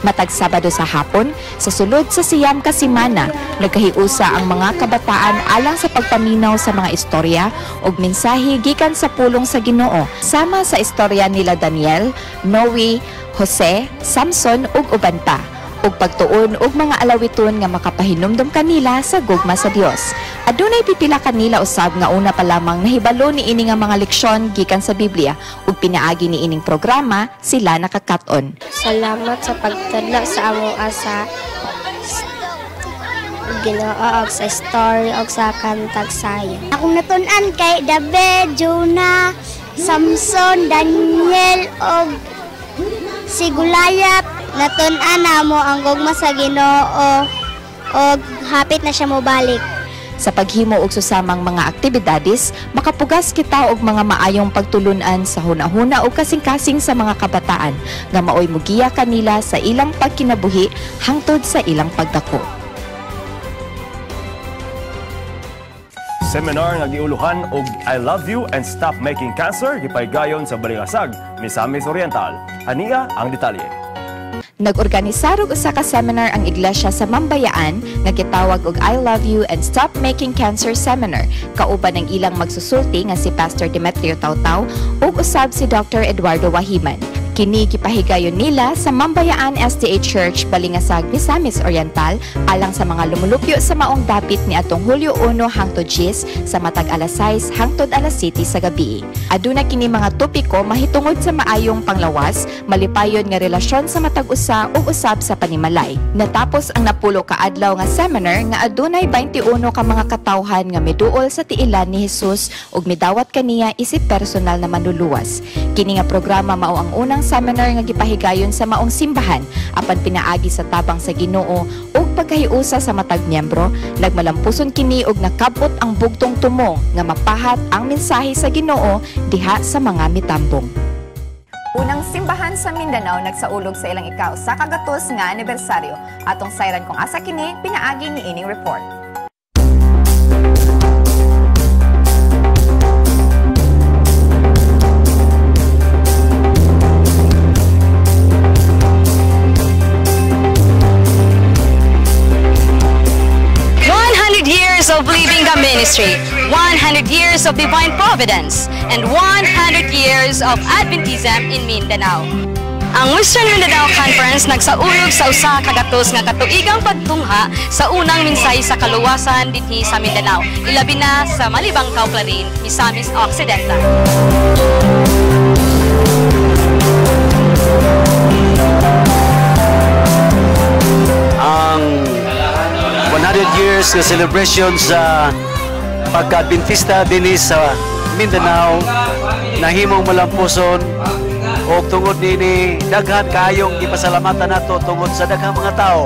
Matag Sabado sa hapon, sa sulod sa siyam ka semana, nagkahiusa ang mga kabataan alang sa pagpaminaw sa mga istorya ug mensahe gikan sa pulong sa Ginoo sama sa istorya nila Daniel, Noe, Jose, Samson ug uban pa. Ug pagtuon og mga alawiton nga makapahinumdom kanila sa gugma sa Dios. Adunay pipila kanila usab nga una pa lamang nahibalo ni ini nga mga leksyon gikan sa Biblia ug pinaagi ni ining programa sila nakakat-on. Salamat sa pagtudlo sa among asa Ginoo og sa story og sa kantag sayo. Akong natun-an kay David, Jonah, Samson, Daniel og si Goliath. Natun-an na mo ang gugma sa Ginoo o hapit na siya mobalik. Sa paghimo og susamang mga aktibidades, makapugas kita og mga maayong pagtulunan sa hunahuna o kasing-kasing sa mga kabataan nga maoy mugiya kanila sa ilang pagkinabuhi hangtod sa ilang pagdako. Seminar nga giuluhan og I Love You and Stop Making Cancer gipaygayon sa Balingasag, Misamis Oriental. Ania ang detalye. Nag-organisar og usa ka seminar ang iglesia sa Mambayaan nga gitawag og I Love You and Stop Making Cancer Seminar. Kauban ang ilang magsusulti nga si Pastor Demetrio Tautau ug usab si Dr. Eduardo Wahiman. Kini gipahigayon nila sa Mambayaan SDA Church, Balingasag, Misamis Oriental alang sa mga lumulupyo sa maong dapit ni atong Hulyo 1 hangtod 10 sa matag alas 6 hangtod alas 7 sa gabi. Aduna kini mga topiko mahitungod sa maayong panglawas, malipayon nga relasyon sa matag usa ug usab sa panimalay. Natapos ang napulo ka adlaw nga seminar nga adunay 21 ka mga katawhan nga miduol sa tiilan ni Hesus ug midawat kaniya isip personal na manluluwas. Kini nga programa mao ang unang seminar nga gipahigayon sa maong simbahan apan pinaagi sa tabang sa Ginoo ug pagkahiusa sa matag miyembro. Nagmalampuson kini og nakabot ang bugtong tumong nga mapahat ang mensahe sa Ginoo diha sa mga mitambong. Unang simbahan sa Mindanao nagsaulog sa ilang ika-usa ka gatos nga anibersaryo. Atong sayran kung asa kini pinaagi ni ining report. Of leading the ministry, 100 years of divine providence, and 100 years of Adventism in Mindanao. Ang Western Mindanao Conference nagsaulog sa usa ka gatos nga katuigang pagtungha sa unang mensahe sa kaluwasan dinhi sa Mindanao, ilabi na sa Malibang Kauklarin, Misamis Occidental. Ang 100 years nga celebration sa pagka-Adventista dinhi sa Mindanao nahimong malampuson o tungod nini daghan kaayong gipasalamatan nato tungod sa daghang mga tao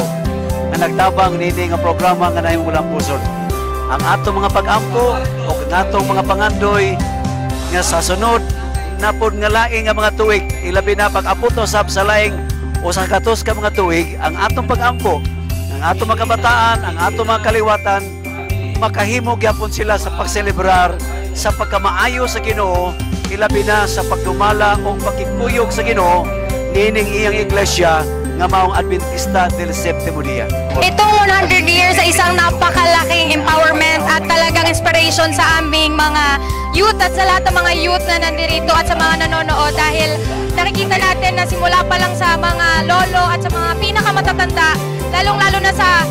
nga nagtabang nini nga programa nga nahimong malampuson. Ang atong mga pag-ampo o natong mga pangandoy nga sa sunod na pod nga laing nga mga tuig ilabi na pag-abuto sab sa laing o sa katos ka mga tuig ang atong pag-ampo ang atong mga kabataan, ang atong mga kaliwatan, makahimo gyapon sila sa pagselebrar sa pagkamaayo sa Ginoo, ilabi na sa pagdumala o pagkikuyog sa Ginoo, nining iyang iglesia nga maong Adventista del Séptimo Día. Itong 100 years ay isang napakalaking empowerment at talagang inspiration sa aming mga youth at sa lahat ng mga youth na nandirito at sa mga nanonood dahil nakikita natin na simula pa lang sa mga lolo at sa mga pinakamatatanda, lalong-lalo na sa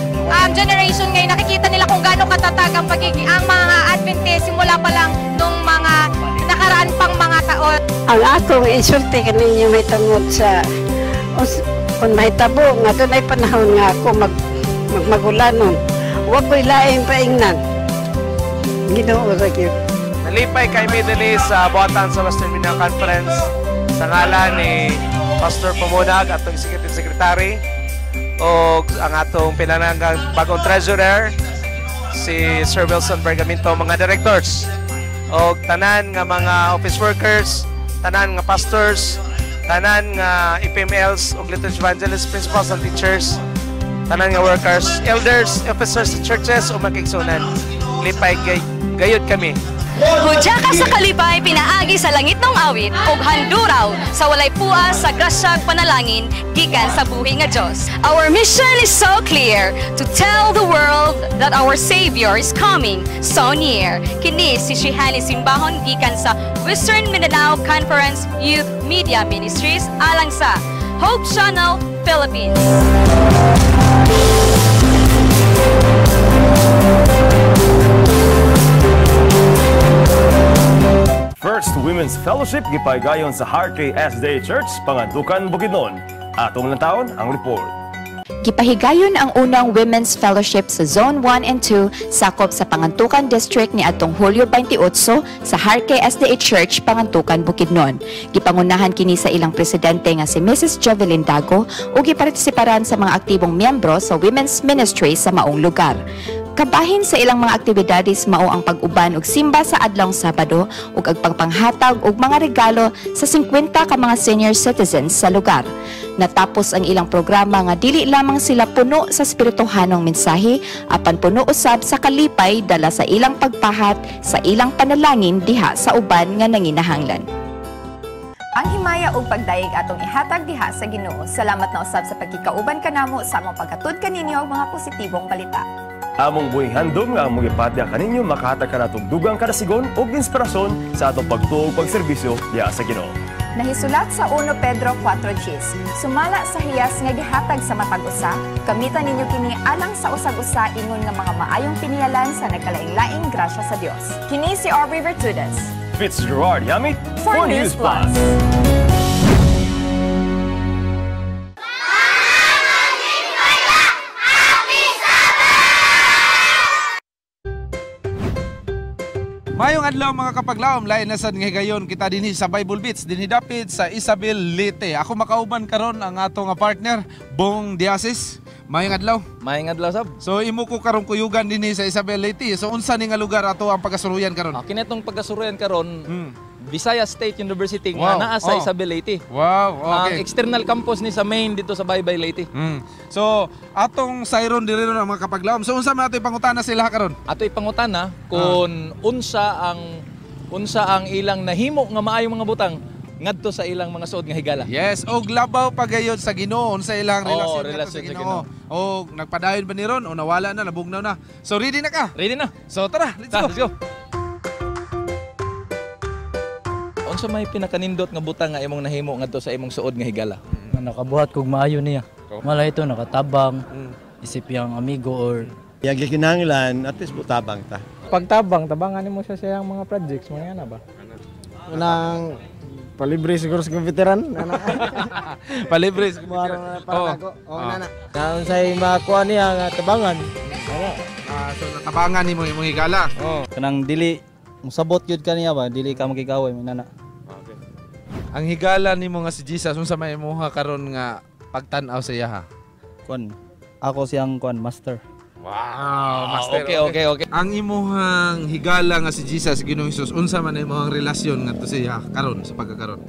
generation ngayon, nakikita nila kung gaano katatag ang pagiging ang mga Adventist simula pa lang nung mga nakaraan pang mga taon. Ang akong insulti kaninyo may tungod sa kung may tabo nga doon ay panahon nga ako magmagulanon. Huwag ko'y laing paingnan. Ginoo sa Diyos. Nalipay kami dali sa buhatan sa Western Mindanao Conference sa ngalan ni Pastor Pamunag at ang Executive Secretary o ang atong pinananggang bagong treasurer si Sir Wilson Bergaminto, mga directors o tanan nga mga office workers, tanan nga pastors, tanan nga FMLs o liturgy evangelists, principals and teachers, tanan nga workers, elders, officers sa churches o magkigsunan. Lipay gayud kami. Hudya ka sa kalipay pinaagi sa langit ng awit ug handuraw sa walay puas sa grasyag panalangin gikan sa buhi nga Dios. Our mission is so clear to tell the world that our Savior is coming so near. Kini si Shihani Simbahon gikan sa Western Mindanao Conference Youth Media Ministries alang sa Hope Channel Philippines. First Women's Fellowship gipaygayon sa Harkey SDA Church, Pangantukan, Bukidnon. Atong nataon ang report. Gipahigayon ang unang Women's Fellowship sa Zone 1 and 2 sakop sa Pangantukan District ni atong Hulyo 28 sa Harkey SDA Church, Pangantukan, Bukidnon. Gipangunahan kini sa ilang presidente nga si Mrs. Javelin Dago ug gipartisiparan sa mga aktibong miyembro sa women's ministry sa maong lugar. Kabahin sa ilang mga aktibidades mao ang pag-uban og simba sa adlawng Sabado ug ang pagpanghatag og mga regalo sa 50 ka mga senior citizens sa lugar. Natapos ang ilang programa nga dili lamang sila puno sa espirituhanong mensahe apan puno usab sa kalipay dala sa ilang pagpahat sa ilang panalangin diha sa uban nga nanginahanglan. Ang himaya ug pagdayeg atong ihatag diha sa Ginoo. Salamat na usab sa pagkikauban kanamo sa among paghatod kaninyo og mga positibong balita. Among buhing handom nga among ipatya kaninyo makahatag ka natong dugang kada sigon ug inspirasyon sa atong pagtuo ug pagserbisyo diha sa Ginoo. Nahisulat sa 1 Pedro 4:10. Sumala sa hiyas nga gihatag sa matag usa, kamitan ninyo kini alang sa usag-usa ingon nga mga maayong pinialan sa nagkalaing-laing grasya sa Dios. Kini si Aubrey Vertudes. Fitzgerald Yamit for News Plus. Mayong adlaw mga kapaglaom, lain na sad nga higayon kita dinhi sa Bible Beats dinhi dapit sa Isabel Leyte. Ako makauban karon ang atong partner Bong Diasis. Mayong adlaw. Mayong adlaw sab. So imo ko karon kuyugan dinhi sa Isabel Leyte. So unsa ni nga lugar ato ang pagkasuruyan karon? Kinetong pagkasuruyan karon Visayas State University Wow. nga naa sa Isabel Leyte. Wow, okay. Ang external campus ni sa main dito sa Baybay Leyte. So atong sayron diri ron ang mga kapaglaom. So unsa man ato ipangutana sila karon? Ato ipangutana kung unsa ang ilang nahimo nga maayong mga butang ngadto sa ilang mga suod nga higala. Yes, og labaw pagayod sa Ginoo sa ilang relasyon relasyon sa sa Ginoo. Og nagpadayon ba ni ron o nawala na, nabugnaw na. So ready na ka? Ready na. So tara, let's go. Unsa may pinakanindot nga butang nga imong nahimo ngadto sa imong suod nga higala? Nakabuhat kog maayo niya. Mala ito nakatabang, isip yang amigo or yang gikinahanglan at least butabang ta. Pagtabang, tabangan mo siya sa mga projects mo yan ba? Unang palibre siguro sa veteran. Palibre siguro para ako. Nana. Naon say makuha niya nga tabangan. So natabangan nimo imong higala. Kanang dili musabot gyud kaniya ba, dili ka magigaway nana. Ang higala nimo nga si Jesus unsa may imuha karon nga pagtan-aw sa iya ha? Kuan. Ako siyang kuan master. Wow, master. Okay. Ang imuhang higala nga si Jesus Ginoong Hesus unsa man imong relasyon ngadto sa iya karon sa pagkakaron?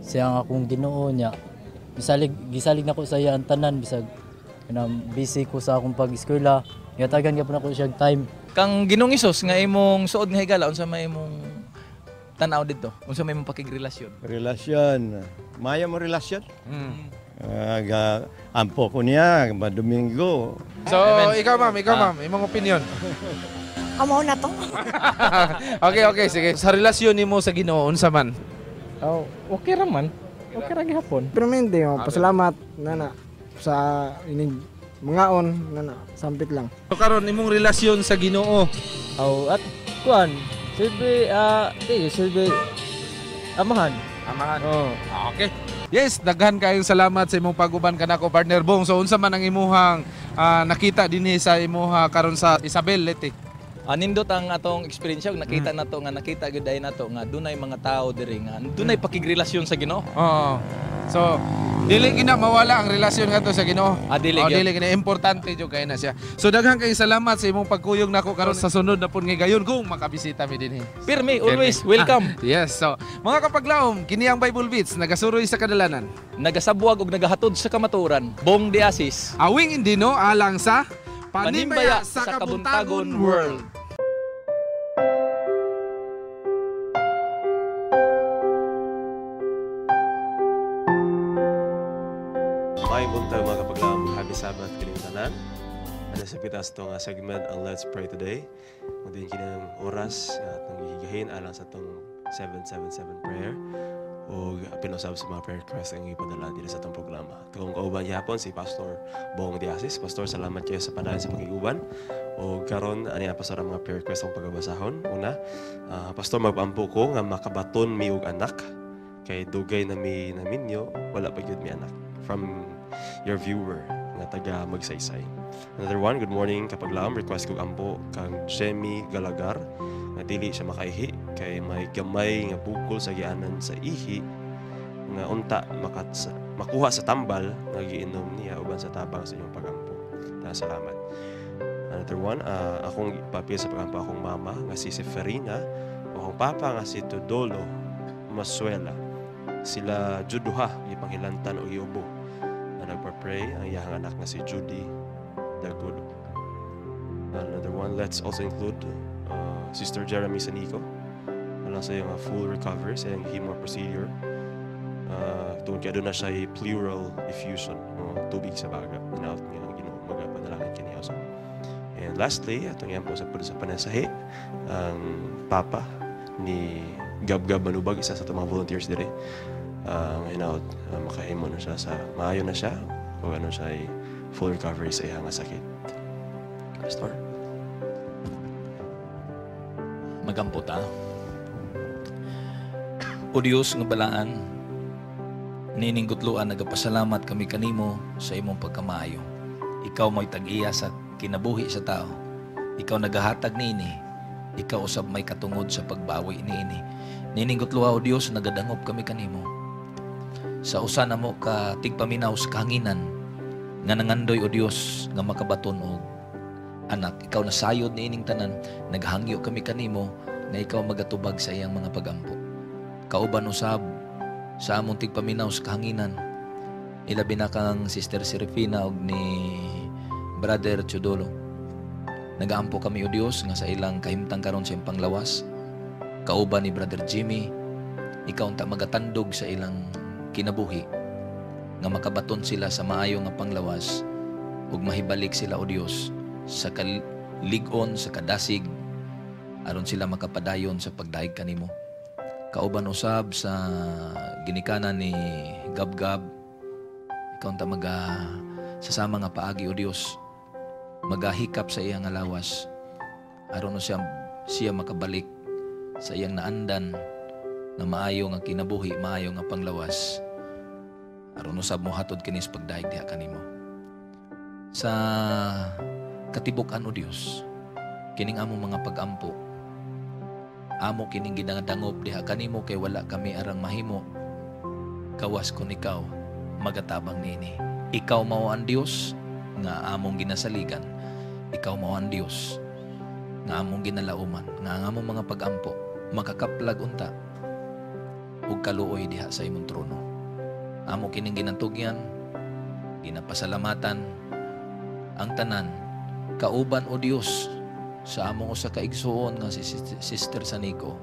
Siyang akong Ginoo niya. Gisalig nako sa iya ang tanan bisag busy ko sa akong pag-eskwela. Yatagan gyapon ako siya time. Kang Ginoong Hesus nga imong suod nga higala unsa may imong tanaw dito? Unsa may imong pakigrelasyon? Relasyon. Maya mo relasyon? Ampo ko niya, Domingo. So, ikaw ma'am, imong opinion. Amo na to. Okay, sige. Sa relasyon nimo sa Ginoo unsa man? Okay ra man. Okay ra gihapon. Pero hindi pasalamat nana sa ining mangaon nana sampit lang. So karon imong relasyon sa Ginoo. At kuan silbi amahan. Okay. Yes, daghan kayong salamat sa imong pag-uban kanako partner Bong. So unsa man ang imuhang nakita dinhi sa imuha karon sa Isabel Leyte? Nindot ang atong experience ug nakita gyud ay nato nga dunay mga tao diri nga dunay pakigrelasyon sa Ginoo. So dili gina mawala ang relasyon ngadto sa Ginoo. Dili gina importante jud kay na siya. So daghan kayong salamat sa imong pagkuyog nako karon sa sunod na pud nga gayon kung makabisita mi dinhi. Pirmi, always welcome. Yes. So mga kapaglaom, kini ang Bible Beats nagasuroy sa kadalanan, nagasabuag ug nagahatod sa kamatuoran. Bong Diasis. Awing Indino alang sa Panimbaya sa Kabuntagon World. May buntag mga kapaglaom, happy Sabbath kining tanan. Ano sa pitas itong segment ang Let's Pray Today. Magdin kinang oras at higahin alang sa itong 777 prayer. O pinusab sa mga prayer request ang ipadala dito sa itong programa. Itong kauban yapon si Pastor Bong Diasis. Pastor, salamat kayo sa panayon sa pag-iguban. O karon ani na pastor ang mga prayer request ang pagabasahon. Una, Pastor, magpaampo ko nga makabaton mi og anak. Kay dugay na mi naminyo, wala pa gyud mi anak. From your viewer nga taga Magsaysay. Another one, good morning kapaglaom. Request ko ampo kang Jemmy Galagar nga dili siya makaihi kay may gamay nga bukol sa gianan sa ihi nga unta makuha sa tambal nga giinom niya uban sa tabang sa inyong pagampo. Salamat. Another one, akong papil sa pagampo akong mama nga si Seferina o akong papa nga si Todolo Masuela. Sila juduha ipanghilantan o iubo na nagpa-pray ang iyang anak nga si Judy Dagudo. Another one, let's also include Sister Jeremy Sanico. Wala sa iyong full recovery sa iyong hemo procedure. Tungkol kaya doon na siya pleural effusion, tubig sa baga. Inaot niya ang Ginoo magapanalangin kaniya. And lastly, atong yan po sa panansahi, ang papa ni Gab-Gab Manubag, isa sa mga volunteers dire. Inaot, makahimo na siya sa maayo na siya o ano siya ay full recovery sa iyang sakit. Pastor? Magampo ta. O Diyos nga balaan, nining gutluan nagapasalamat kami kanimo sa imong pagkamaayo. Ikaw may tag-iya sa kinabuhi sa tao. Ikaw nagahatag niini. Ikaw usab may katungod sa pagbawi niini. Nining gutluha o Dios nagadangop kami kanimo. Sa usa na mo ka tigpaminaw sa kahanginan nga nangandoy o Dios nga makabaton og anak. Ikaw nasayod niining tanan, naghangyo kami kanimo nga ikaw magatubag sa iyang mga pagampo. Kauban usab sa among tigpaminaw sa kahanginan. Ilabi na kang Sister Serafina og ni Brother Chodolo. Nagaampo kami o Dios nga sa ilang kahimtang karon sa panglawas. Kauban ni Brother Jimmy, ikaw unta magatandog sa ilang kinabuhi nga makabaton sila sa maayo nga panglawas ug mahibalik sila o Dios sa kalig-on, sa kadasig aron sila makapadayon sa pagdaig kanimo. Kauban usab sa ginikanan ni Gab-Gab, ikaw unta sasama nga paagi o Dios magahikap sa iyang alawas aron siya makabalik sa iyang naandan na maayo nga kinabuhi, maayo nga panglawas aron usab mo hatod kini sa pagdaig diha kanimo. Sa katibuk-an o Dios, kining among mga pag-ampo, amo kining ginadangop diha kanimo kay wala kami arang mahimo. Kawas kon ikaw magatabang nini. Ikaw mao ang Dios nga among ginasaligan. Ikaw mao ang Dios nga among ginalauman, nga ang among mga pag-ampo makakaplag unta ug kaluoy diha sa imong trono. Amo kining ginatugyan, ginapasalamatan ang tanan kauban o Dios sa among usa ka igsuon nga si Sister Sanico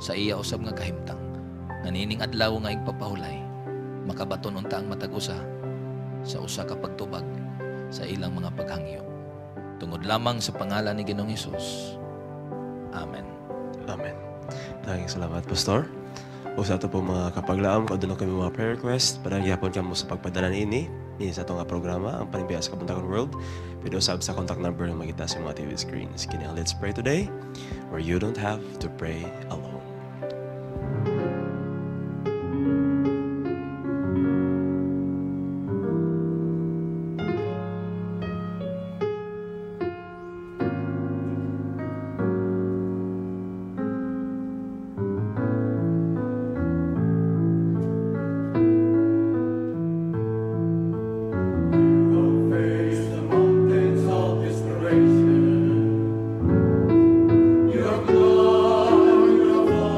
sa iya usab nga kahimtang nga nining adlaw nga igpapahulay makabaton unta ang matag usa sa usa ka pagtubag sa ilang mga paghangyo. Tungod lamang sa pangalan ni Ginoong Hesus. Amen. Amen. Maraming salamat, Pastor. O sa ito po mga kapaglaam, kung doon kami mga prayer request, parang yapon ka mo sa pagpadala ini sa itong programa, ang Panimbiya sa Kabuntagon World. Pero sab sa contact number na makita sa mga TV screens. Kini let's pray today, where you don't have to pray alone. Your glory, your voice.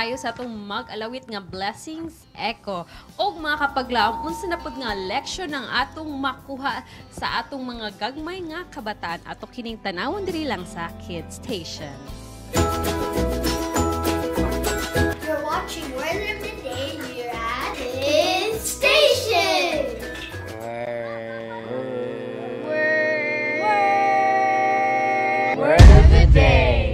kaayo sa atong mag-alawit nga Blessings Echo. O mga kapaglaom, unsa na pud nga leksyon ng atong makuha sa atong mga gagmay nga kabataan ato kining tanawon diri lang sa Kids Station. You're watching Word of the Day here at Kids Station. Word of the Day.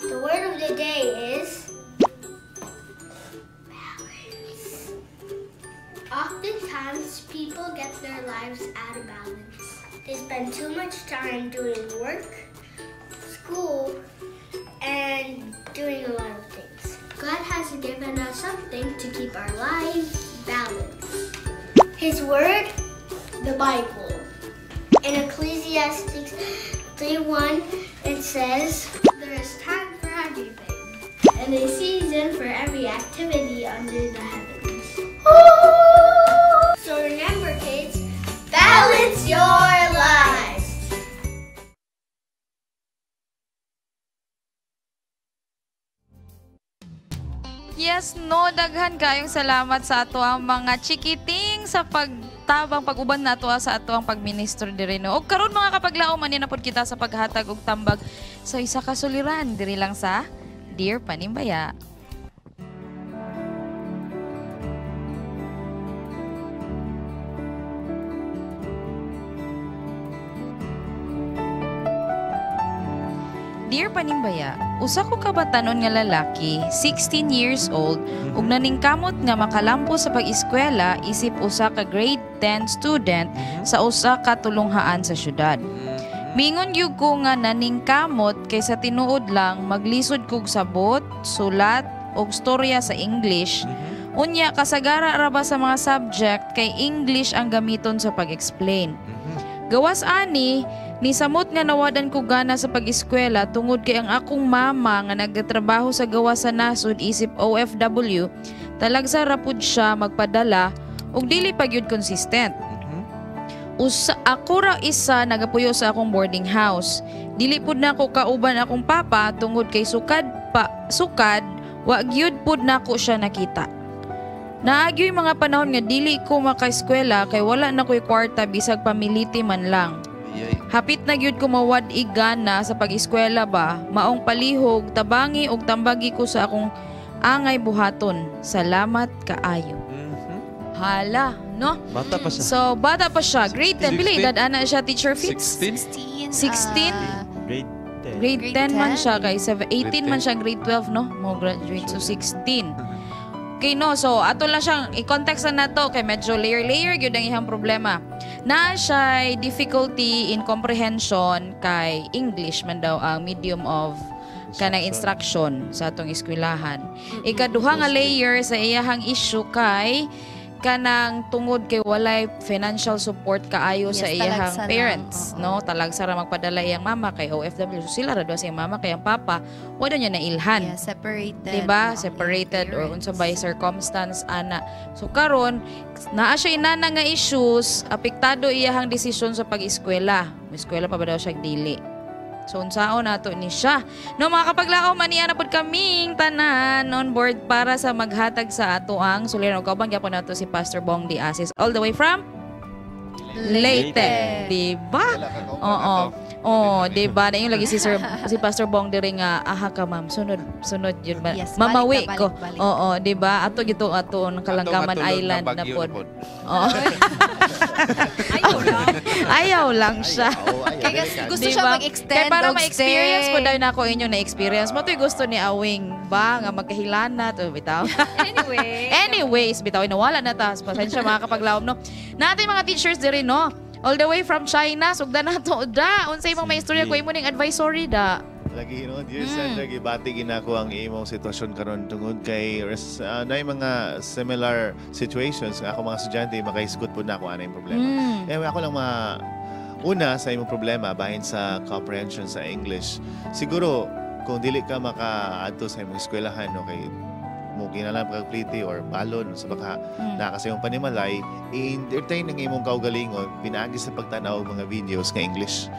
The word of the day is balance. Oftentimes, people get their lives out of balance. They spend too much time doing work, school, and doing a lot of things. God has given us something to keep our lives balanced. His word, the Bible. In Ecclesiastes 3:1, it says, there is time for everything, and a season for every activity under the heavens. So remember, kids, balance your lives. Yes, no, daghan kayong salamat sa ato ang mga chikiting sa pagtabang pag-uban na ato sa ato ang pagministro diri no. Og karon mga kapaglaom ani na pod kita sa paghatag og tambag sa isa ka suliran diri lang sa Dear Panimbaya. Dear Panimbaya, usa ko kabatanon nga lalaki, 16 years old, ug naningkamot nga makalampo sa pag-eskwela isip usa ka grade 10 student sa usa ka tulunghaan sa syudad. Mingon gyud ko nga naningkamot kay sa tinuod lang maglisod kog sabot, sulat ug storya sa English. Unya kasagara ra ba sa mga subject kay English ang gamiton sa pag-explain. Gawas ani, ni samot nga nawadan ko gana sa pag-eskwela tungod kay ang akong mama nga nagtrabaho sa gawa sa nasod isip OFW, talagsa ra pud siya magpadala ug dili pa gyud consistent. Ako ra isa nagapuyo sa akong boarding house. Dili pud nako kauban akong papa tungod kay sukad wa gyud pud nako siya nakita. Naagyoy mga panahon nga dili ko maka-eskwela kay wala na ko'y kwarta bisag pamiliti man lang. Hapit na gyud ko mawad igana sa pag-eskwela ba, maong palihog, tabangi ug tambagi ko sa akong angay buhaton. Salamat kaayo. Hala, no? Bata pa siya. So, bata pa siya. Grade 10. Pila edad ana siya, Teacher Fitz? 16. 16? Grade 10 man siya kay 18 man siya grade 12, no? Mo graduate so 16. Okay, no, so ato lang siyang i-context na to kay medyo layer gyud ang ihang problema. Na siya difficulty in comprehension kay English man daw ang medium of kanang instruction sa atong eskwelahan. Ikaduha nga layer sa iyahang issue kay kanang tungod kay walay financial support kaayo sa iyahang parents, no? Talagsa ra magpadala iyang mama kay OFW. So sila ra daw sa iyang mama kay ang papa wala niya na ilhan. Yeah, separated. Diba? Separated or unsa bay circumstance ana. So karon naa siya inana nga issues, apektado iyahang desisyon sa pag-eskwela. Eskwela pa ba daw siya dili? So unsaon nato ni siya. No mga kapaglaom maniya na pud kaming tanan on board para sa maghatag sa ato ang suliran ug kauban gyapon nato si Pastor Bong D. Asis all the way from Leyte. Diba? Oo. Oh, diba? Na yung lagi si Pastor Bong diri nga aha ka ma'am. Sunod yun ba? Yes, Mamawi balik ko. ka, balik. Oo, diba? Ato gito ato ng Kalangkaman Island na pod. Oo. Ayaw lang siya. Kaya gusto siya mag-extend Kaya para og ma-experience stay. ko dahil na ako inyo na-experience mo. Ito'y gusto ni Awing ba nga magkahilana to bitaw. Anyways, bitaw nawala na tas. Pasensya mga kapaglaom no. Natin mga teachers diri no. All the way from China, sugda na to da. Unsay imong may istorya ko imo ning advisory da. Lagi no, dear Sandra, gibati ginako ang imong sitwasyon karon tungod kay nay mga similar situations nga ako mga estudyante makahisgot pud nako anay problema. Ako lang una sa imong problema bahin sa comprehension sa English. Siguro kung dili ka makaadto sa imong eskwelahan no kay mo kinalang pagpliti or balon sa baka na kasi yung panimalay, i-entertain ng imong kaugalingon pinaagi sa pagtanaw og mga videos nga English.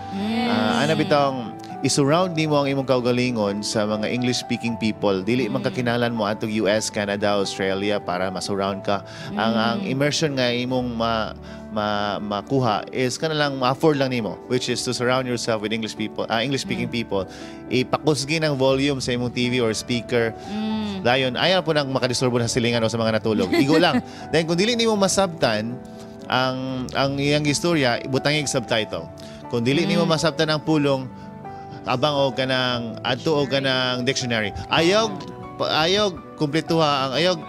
Ana bitong i-surround nimo ang imong kaugalingon sa mga English-speaking people. Dili man kakinalan mo atong US, Canada, Australia para ma-surround ka. Ang immersion nga imong makuha is kanalang ma-afford lang nimo, which is to surround yourself with English-speaking people. Ipakusgi ng volume sa imong TV or speaker. Dayon, ayaw po nang makadisturbo sa silingan o sa mga natulog. Igo lang. Then kung dili nimo masabtan ang iyang istorya, ibutangig subtitle. Kung dili nimo masabtan ang pulong, abang o kanang adto o kanang dictionary. Ayaw kumpletuha ang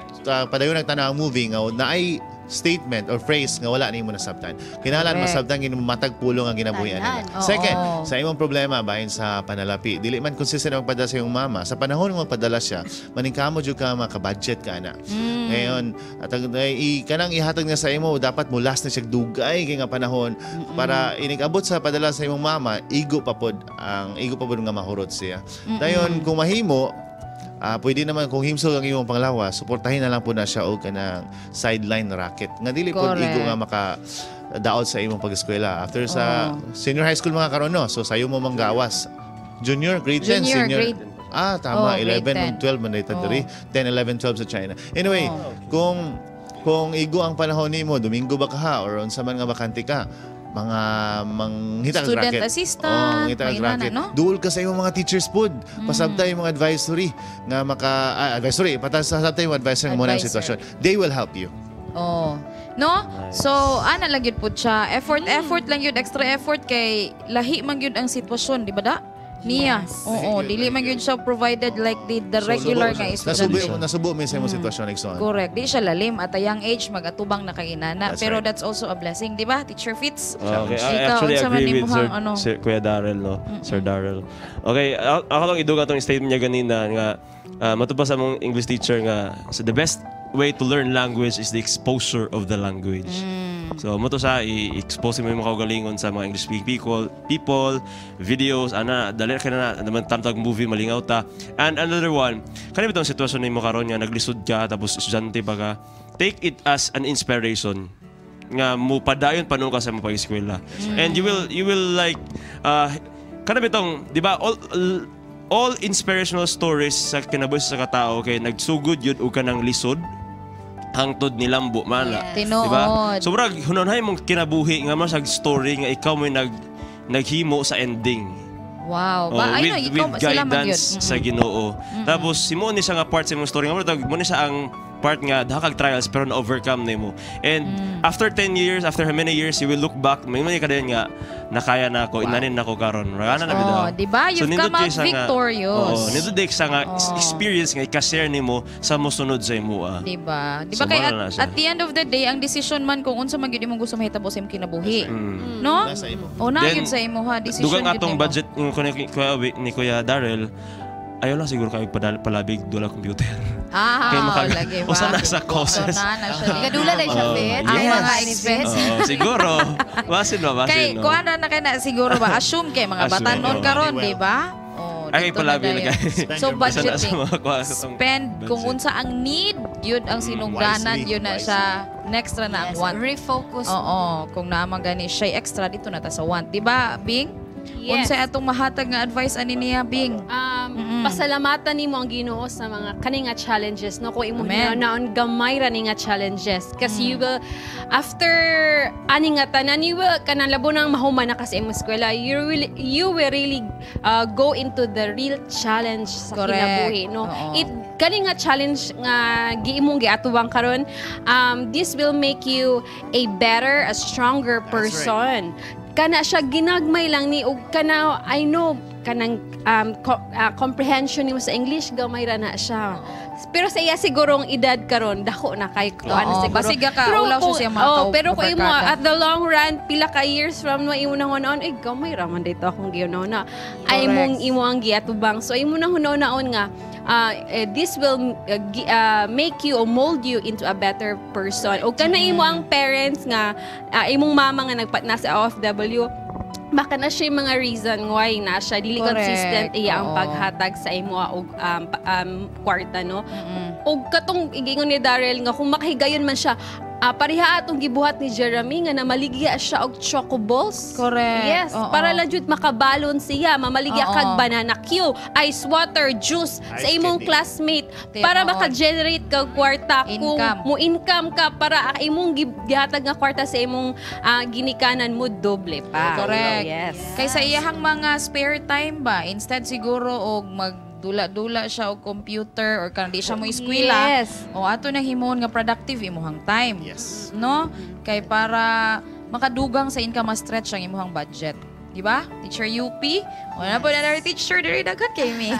padayon nagtanaw ang movie nga naay statement or phrase nga wala nimo nasabtan. Kinahanglan masabtan gini matag pulong ang ginabuhian nila. Second, sa imong problema bahin sa panalapi, dili man consistent ang padala sa imong mama. Sa panahon nga padala siya, maningkamo jud ka maka-budget ka na. Ngayon, kanang ihatag niya sa imo, dapat mulas na siya dugay kay nga panahon para inigabot sa padala sa imong mama, igo pa pod nga mahurot siya. Dayon kung mahimo, pwede naman kung himsog ang iyong panglawas, suportahin na lang po na siya o kanang sideline racket. Nga dili po igo nga makadaot sa imong pag-eskwela. After sa senior high school mga karon no, so sayo mo manggawas. Junior, grade 10, senior. Tama, 11, 12 man dito diri. 10, 11, 12 sa China. Anyway, kung igo ang panahon nimo, Domingo ba ka or unsa man nga bakante ka, mga manghita kag student racket. assistant, racket. No? Duol ka sa imong mga teachers pod. Pasabtay yung mga advisory nga advisory, pasabtay yung advisor nga muna ang sitwasyon. They will help you. No? So, ana lang yun po siya. Effort lang yun, extra effort kay lahi man yun ang sitwasyon, di ba da? Niya. Dili man yun siya provided like the regular nga student. Nasubo mo sa imong sitwasyon, Exxon. Correct. Di siya lalim at a young age magatubang na kay inana. Pero that's also a blessing, di ba? Teacher Fitz? Okay, I actually agree with Sir Kuya Darrell, no? Sir Darrell. Okay, ako lang iduga itong statement niya ganina nga matubas sa mong English teacher nga the best way to learn language is the exposure of the language. So, mo to sa i-expose mo yung mga kaugalingon sa mga English-speaking people, videos, dali ka na naman tamtag movie, malingaw ta. And another one, kanina itong sitwasyon na mo karon nga, naglisod ka, tapos estudyante pa ka, take it as an inspiration nga mo padayon panon ka sa mga pag-eskwela. And you will like, kanina itong, di ba, all inspirational stories sa kinabuhi sa katao, kay nagsugod yun o ka ng lisod, hangtod ni Lambo mana. Diba? So murag hunanhay mong kinabuhi nga masag story nga ikaw may naghimo sa ending. Wow. With guidance sa Ginoo. Tapos simo ni siya nga part sa imong story nga mo ni siya ang part nga dakag trials pero na-overcome nimo. And after 10 years, after how many years, you will look back, may mga kadayon nga nakaya na ako, inanin na ako karon. Ragana na bitaw. Diba? You've come out victorious. Nito dik sa nga experience nga i-share nimo sa mosunod sa imo. Diba? Diba kay at the end of the day, ang decision man kung unsa man gyud imong gusto mahitabo sa imong kinabuhi. No? Na gyud sa imo ha, decision. Dugang atong budget ni Kuya Darrell, ayaw lang siguro kayo palabig dola computer. Lagi ba? O sana sa courses. Kadula na siya, Bet. Ang mga expenses. Siguro. Basin no. Kay, kung ano na kayo na, siguro ba? Assume kay mga batanon karon, di ba? Ay, palabig na kayo. So, budgeting. Spend kung unsa ang need, yun ang sinungganan, yun na siya. Next na ang want. Refocus. Kung naman gani siya extra, dito na ta sa want. Di ba, Bing? Yes. Unsa atong mahatag nga advice ani niya, Bing? Pasalamatan nimo ang Ginoo sa mga kani nga challenges no kung imo naon gamay ra ni nga challenges kasi you will after ani nga tanan you will kanang labo nang mahuman na kasi imong eskwela you will really go into the real challenge sa kinabuhi no. It kani nga challenge nga giimong giatuwang karon this will make you a better, a stronger person. Kana siya ginagmay lang ni og kana I know kanang comprehension nimo sa English gamay ra na siya. Pero sa iya sigurong edad karon dako na kay ano siguro. Basiga ka ulaw siya mga pero kung imo at the long run pila ka years from no imo nang hunaon gamay ra man dito akong giunaw ay mong imo ang giatubang. So imo nang hunaw-naon nga this will make you or mold you into a better person. O kana imo ang parents nga imong mama nga nagpatna sa OFW baka na siya yung mga reason why na siya dili Correct. consistent iya ang Oo. paghatag sa imo og kwarta no. Og katong igingon ni Daryl nga kung makahigayon man siya pariha atong gibuhat ni Jeremy nga namaligya siya og choco balls. Correct. Yes, Oo. para lang jud makabalon siya, mamaligya Oo. kag banana Q, ice water, juice sa imong classmate para Tinuod. maka-generate kag kwarta kung Income. mo income ka para imong gihatag nga kwarta sa imong ginikanan mo doble pa. Correct. Yes. Kaysa iyahang mga spare time ba, instead siguro og magdula-dula siya og computer or kan di siya mo eskwela. Yes. O ato na himon nga productive imuhang time. Yes. No? Kay para makadugang sa income stretch ang imuhang budget. Di ba? Teacher UP. Wala po na teacher diri daghan kay mi.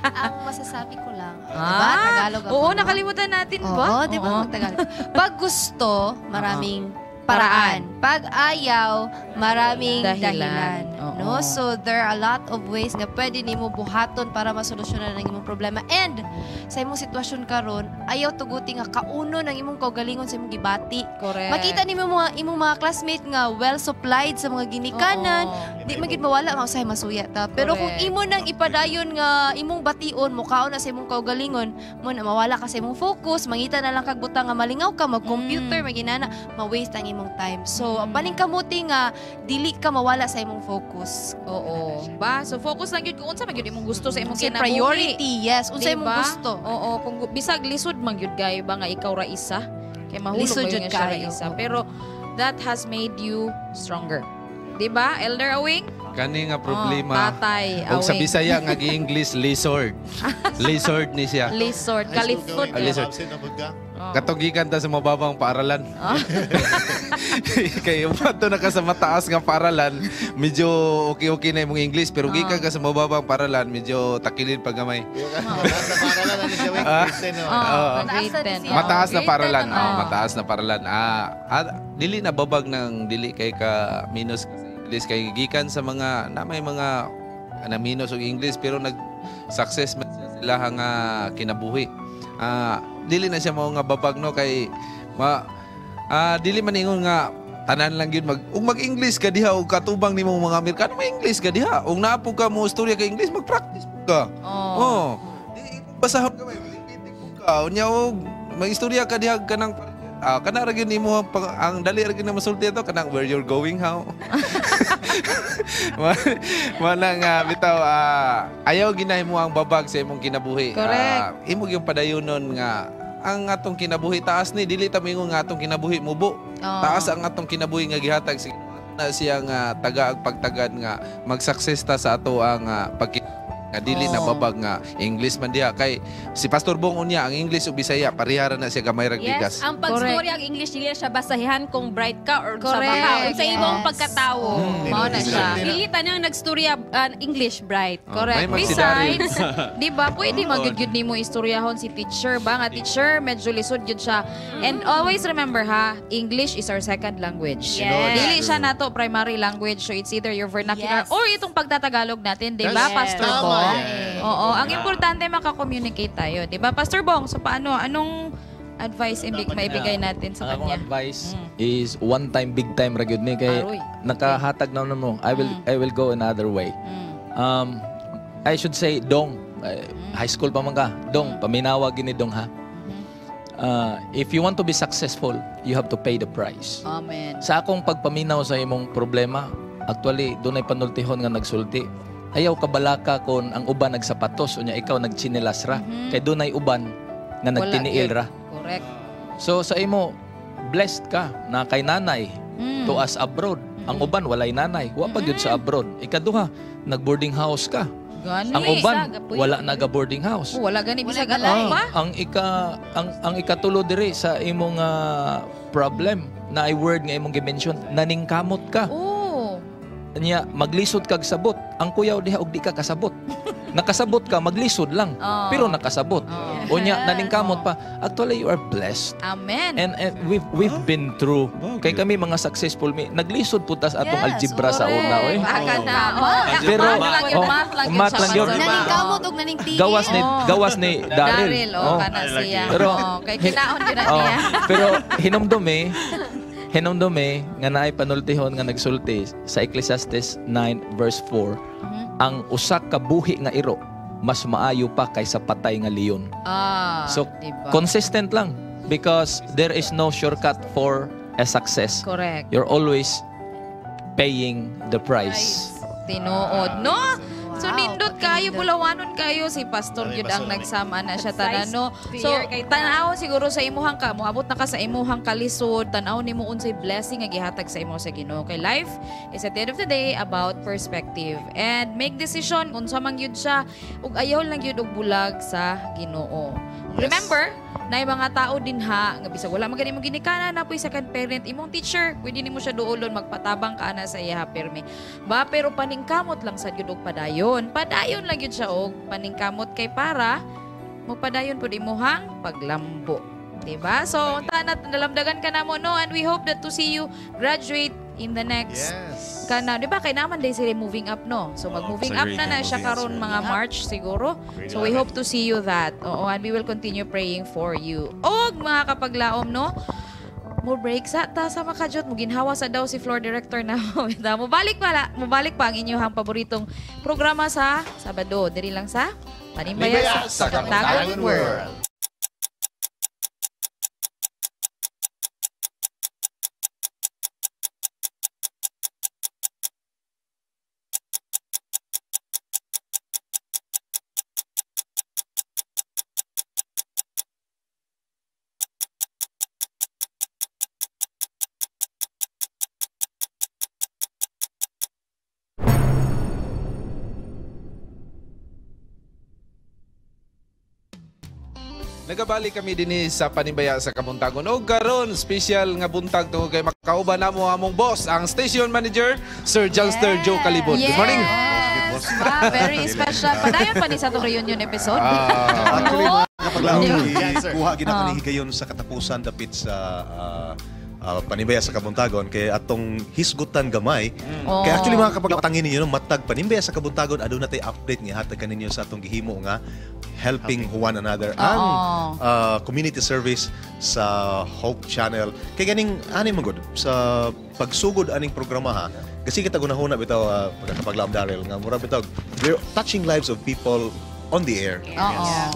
Ang masasabi ko lang, diba? Tagalog ako. Oo, no? nakalimutan natin ba? Oo, di ba? Tagalog. Pag gusto, maraming paraan. Pag ayaw, maraming dahilan. No? So, there are a lot of ways nga pwede nimo buhaton para masolusyonan ang imong problema. And, sa imong sitwasyon karon, ayaw tuguti nga kauno ng imong kaugalingon sa imong gibati. Correct. Makita nimo mga imong mga classmate nga well supplied sa mga ginikanan, di magid mawala nga usahay masuya ta. Pero kung Correct. imo nang ipadayon nga imong bation, mukaon na sa imong kaugalingon, mo na mawala ka sa imong focus, mangita na lang kag butang nga malingaw ka, mag-computer, maginana, ma-waste ang imong time. So, baling kamuti nga dili ka mawala sa imong focus. Oo. Ba? So focus lang yun kung unsa man yun imong gusto sa imong Sa kinabuhi. priority, yes. Unsa imong Diba? gusto. Oo. Kung bisag lisod man yun kayo ba nga ikaw ra isa. Kay mahulog Lisod mo yun yun nga siya ra kayo, isa. oo. Pero that has made you stronger. Diba, Elder Awing? Kani nga problema. Tatay Og sa Awing. Bisaya nga gi-English lizard. Lizard ni siya. Lizard. Kalifod. Lizard. Katugikan ta sa mababang paaralan. Kaya pato na ka sa mataas nga paaralan, medyo okay-okay na yung English, pero gikan ka sa mababang paaralan, medyo takilid pag gamay. Mataas na paaralan. Mataas na paaralan. Dili na babag ng dili kay ka minus ka sa English kay gikan sa mga na may mga na minus og English pero nag-success man sila nga kinabuhi. Dili na siya mao nga babag no kay dili man ingon nga tanan lang yun mag-English ka diha og katubang nimo mga Amerikano may English ka diha og naapo ka mo istorya ka English mag-practice ka. Di basahon ka may ka unya og mag-istorya ka diha kanang kana ra gyud nimo ang dali ra gyud na masulti ato kanang where you're going how. Mana nga bitaw ayaw ginahimo ang babag sa imong kinabuhi. Correct. Imo yung padayonon nga ang atong kinabuhi taas ni dili ta mingon nga atong kinabuhi mubo. Taas ang atong kinabuhi nga gihatag sa na siya nga taga ag pagtagad nga mag-success ta sa ato ang nga dili na babag nga English man diha kay si Pastor Bong unya ang English ug Bisaya parihara na siya gamay ra bigas. Yes, ang pagstorya ang English dili siya basahihan kung bright ka or sa Correct. baka sa imong Yes. pagkatawo. Mao na siya. Dili tanang nagstorya English bright. Correct. may Besides, di ba, pwede magyud nimo istoryahon si teacher ba nga teacher medyo lisod yun siya. And always remember ha, English is our second language. Yes. Dili siya nato primary language, so it's either your vernacular Yes. or itong pagtatagalog natin, di ba, Yes. Pastor Tama Bong? yan. Oo, ang importante maka-communicate tayo, di ba, Pastor Bong? So paano, anong advice maibigay natin sa Ang akong kanya? advice is one time big time ra gyud ni kay Aroy. nakahatag na mo. I will go another way. I should say Dong, high school pa man ka. Dong, paminawag gini Dong ha. If you want to be successful, you have to pay the price. Amen. Sa akong pagpaminaw sa imong problema, actually doon ay panultihon nga nagsulti. Ayaw ka balaka kon ang uban nagsapatos unya ikaw nagchinelas ra. Kay doon ay uban nga Wala nagtiniil yun. ra. Correct. So sa imo, blessed ka na kay nanay to us abroad. Ang uban walay nanay, wa pa gyud sa abroad. Ikaduha, nag-boarding house ka. Gani. Ang uban wala naga-boarding house. Wala gani bisag Ah, pa. ang ikatulo diri sa imong problem na ay word nga imong gi-mention, naningkamot ka. Oh. Nya maglisod kag sabot. Ang kuyaw diha og di ka kasabot. Nakasabot ka, maglisod lang. Oh. Pero nakasabot. Unya naningkamot pa. Actually you are blessed. Amen. And we've been through. Kay kami mga successful naglisod putas atong Yes, algebra sa una oy. Baka na. Pero math lang yun. Naningkamot og naningtigil. Gawas ni Daryl. Daryl, kana siya. Pero kay kinaon yun na oh, niya. pero hinumdum hinumdumi nga naay panultihon nga nagsulti sa Ecclesiastes 9 verse 4, ang usa ka buhi nga iro mas maayo pa kaysa patay nga leon. So diba? consistent lang because there is no shortcut for a success. Correct. You're always paying the price. Tinuod, no? So nindot kayo, bulawanon kayo si Pastor Gyud ang nagsama na siya tanan, no? So tanaw siguro sa imuhang ka, moabot na ka sa imuhang kalisod, tanaw nimo unsay blessing nga gihatag sa imo sa Ginoo. Kay life is at the end of the day about perspective and make decision unsa man gyud siya ug ayaw lang gyud og bulag sa Ginoo. Remember, na yung mga tao din ha, nga bisag wala magani mong ginikanan na po'y second parent, imong teacher, pwede nimo siya duolon, magpatabang ka na sa iya permi. Ba, pero paningkamot lang sa gyud og padayon. Padayon lang gyud siya og paningkamot kay para magpadayon pud imuhang paglambo. Diba? So, nalamdagan ka na mo, no? And we hope that to see you graduate in the next kana, di ba? Kaya naman day sila moving up, no? So mag-moving up na siya karon mga March siguro. So we hope to see you that. Oo, and we will continue praying for you. Og mga kapaglaom, no? Mo break sa ta sa makajot mo ginhawa sa daw si floor director na mo balik pa ang inyong paboritong programa sa Sabado diri lang sa Panimbaya sa Kabantagon World. Nagabalik kami din sa Panimbaya sa Kabuntagon. O karon special nga buntag tungod kay makauban namo among boss, ang station manager, Sir Johnster Joe Calibot. Good morning. Very special. Padayon pa ni sa itong reunion episode. Actually, mga kapaglaong kuha ginakanihigayon sa katapusan dapit sa Panimbaya sa Kabuntagon kay atong hisgutan gamay. Kay actually mga kapaglaong tangin ninyo matag Panimbaya sa Kabuntagon aduna tay update nga hatag kaninyo sa atong gihimo nga helping one another ang community service sa Hope Channel. Kay ganing ani magud sa pagsugod aning programa ha. Kasi kita gunahuna bitaw pagkakapaglaom Daryl nga mura bitaw we're touching lives of people on the air.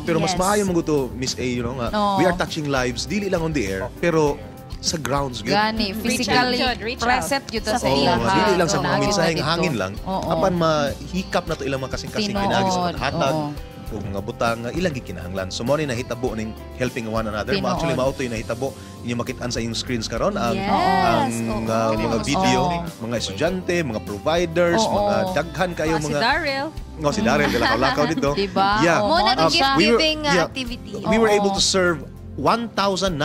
Pero mas maayo mo to Miss A, you know nga we are touching lives dili lang on the air pero sa grounds gyud. Gani physically present gyud sa ila. Dili lang sa mga mensaheng hangin lang apan mahikap na to ilang mga kasing-kasing pinagi sa hatag o mga butang nga ilang gikinahanglan. So mo ni nahitabo ning helping one another. Actually mauto yung nahitabo inyo makit-an sa inyong screens karon ang mga video, mga estudyante, mga providers, mga daghan kayo mga si Daryl. Si Daryl de la Calacao dito. Diba? Mo na gift giving activity. We were able to serve 1,900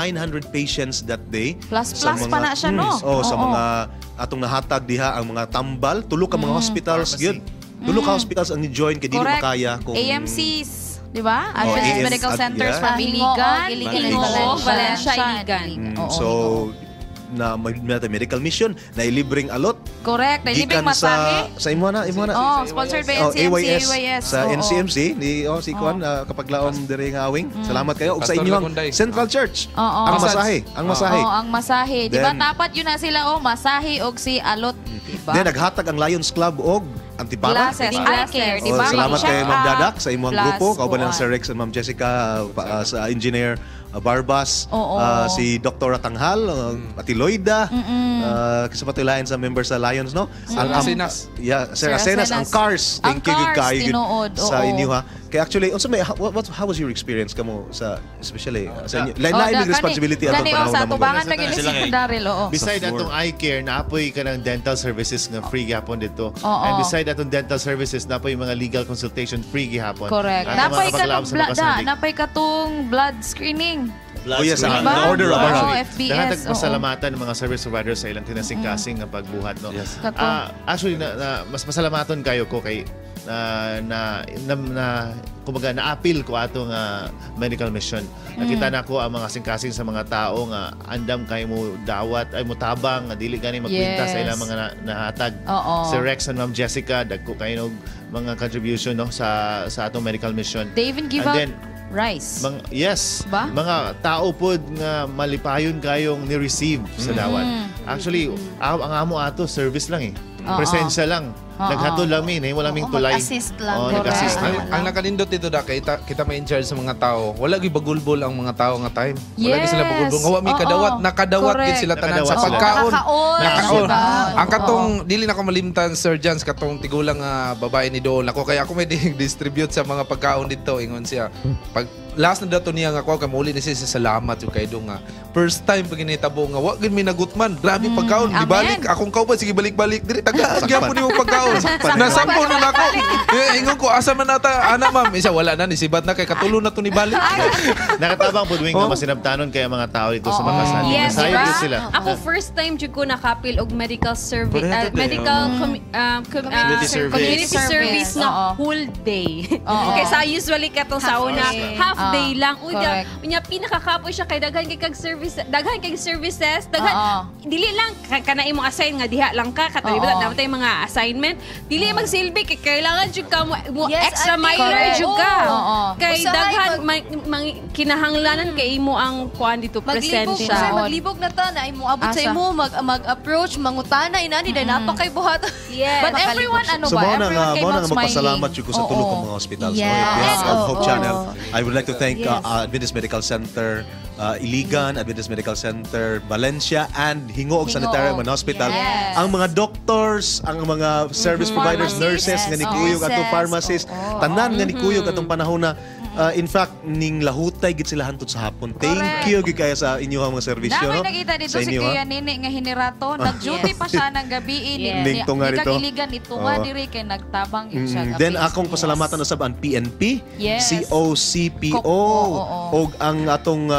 patients that day. Plus pa na siya, no? Sa mga atong nahatag diha ang mga tambal, tulo ka mga hospitals gyud. Tulo ka hospitals ang ni-join kay dili makaya kung AMCs, di ba? Advanced Medical Centers for Biligan, Valencia, Iligan. So na medical mission na ilibreng alot. Correct, na ilibreng masahe. Sa imo na. Sponsored by NCMC, AYS. Sa NCMC ni si Kuan kapaglaom diri nga awing. Salamat kayo ug sa inyong Central Church. Ang masahe, ang masahe. Di ba dapat yun na sila masahe og si alot, di ba? Then naghatag ang Lions Club og antipara. Glasses, eye care, di ba? Salamat kay Ma'am Dadak sa imong grupo, kauban ng Sir Rex and Ma'am Jessica sa engineer Barbas, si Dr. Tanghal, Ati Loida, kasapatilayan sa members sa Lions, no? Ang Asenas. Sir Asenas, ang Cars. Thank you kayo sa inyo ha. Kaya actually, how was your experience kamo sa especially sa inyo? Lain responsibility atong panahon sa tubangan na gyud si Daryl, Beside atong eye care, naapoy ka ng dental services nga free gihapon dito. And beside atong dental services, naapoy mga legal consultation free gihapon. Correct. Napay katong blood screening. Sa order of FBS. Pasalamatan ng mga service providers sa ilang kinasing-kasing na pagbuhat, no? Actually, mas pasalamaton kayo ko kay kumbaga na-appeal ko atong medical mission. Nakita na ko ang mga kasing-kasing sa mga tao nga andam kay mo dawat ay mo tabang nga dili gani magkwenta sa ilang mga nahatag. Si Rex and Ma'am Jessica dagko kayo mga contribution no sa atong medical mission. They even give out rice. Yes. Ba? Mga tao pod nga malipayon kayong ni-receive sa dawat. Actually, ang amo ato, service lang eh. Oo. Presensya lang. Naghatod lang min, wala ming tulay. Mag-assist lang. Nag-assist lang. Ang nakalindot dito da kita may in charge sa mga tao. Wala gyud bagulbol ang mga tao nga time. Wala gyud sila bagulbol. Nga wa mi kadawat, nakadawat gyud sila tanan sa pagkaon. Nakakaon. Ang katong dili na ko malimtan Sir Jans katong tigulang nga babae ni Dool. Ako kaya ako may distribute sa mga pagkaon dito ingon siya. Pag last na dato niya nga ako kamuli ni siya salamat yung kay do nga. First time pag ginitabo nga wa gyud mi nagutman. Grabe pagkaon. Dibalik akong kauban sige balik-balik diri tagaan gyapon nimo pagkaon. Nasampo na ako. Ingon ko, asa man nata, ana ma'am. Isa wala na, nisibat na kay katulo na to ni balik. Nakatabang po duwing nga masinabtanon kaya mga tao dito sa Makasandi. Yes, Masayang din sila. Ako first time jud ko nakapil og medical service, community service na whole day. Kaysa usually katong sa una, half day lang. Unya pinakakapoy siya kay daghan kay kag services, daghan dili lang kana imong assign nga diha lang ka katong dapat tay mga assignment. Dili magsilbi kay kailangan jud ka mo extra miler jud ka. Kay daghan kinahanglanan kay imo ang kuan dito presensya. Maglibog na ta na imo abot sa imo mag-approach mangutana inani dai napakay buhat. But everyone So everyone kay magpasalamat jud ko sa tulo ka mga hospitals. Of Hope Channel, I would like to thank Adventist Medical Center Iligan, Adventist Medical Center Valencia, and Hingoog Sanitarium and Hospital. Ang mga doctors, ang mga service providers, nurses, nga nikuyog atong pharmacists, tanan nga nikuyog atong panahon na in fact ning lahutay gid sila hantud sa hapon. Thank you gid kaya sa inyong mga serbisyo, no? Nakita dito si Kuya Nini nga hinirato, nag-duty pa siya ng gabi ni Iligan itunga diri kay nagtabang yun siya. Then akong pasalamatan usab ang PNP, COCPO, og ang atong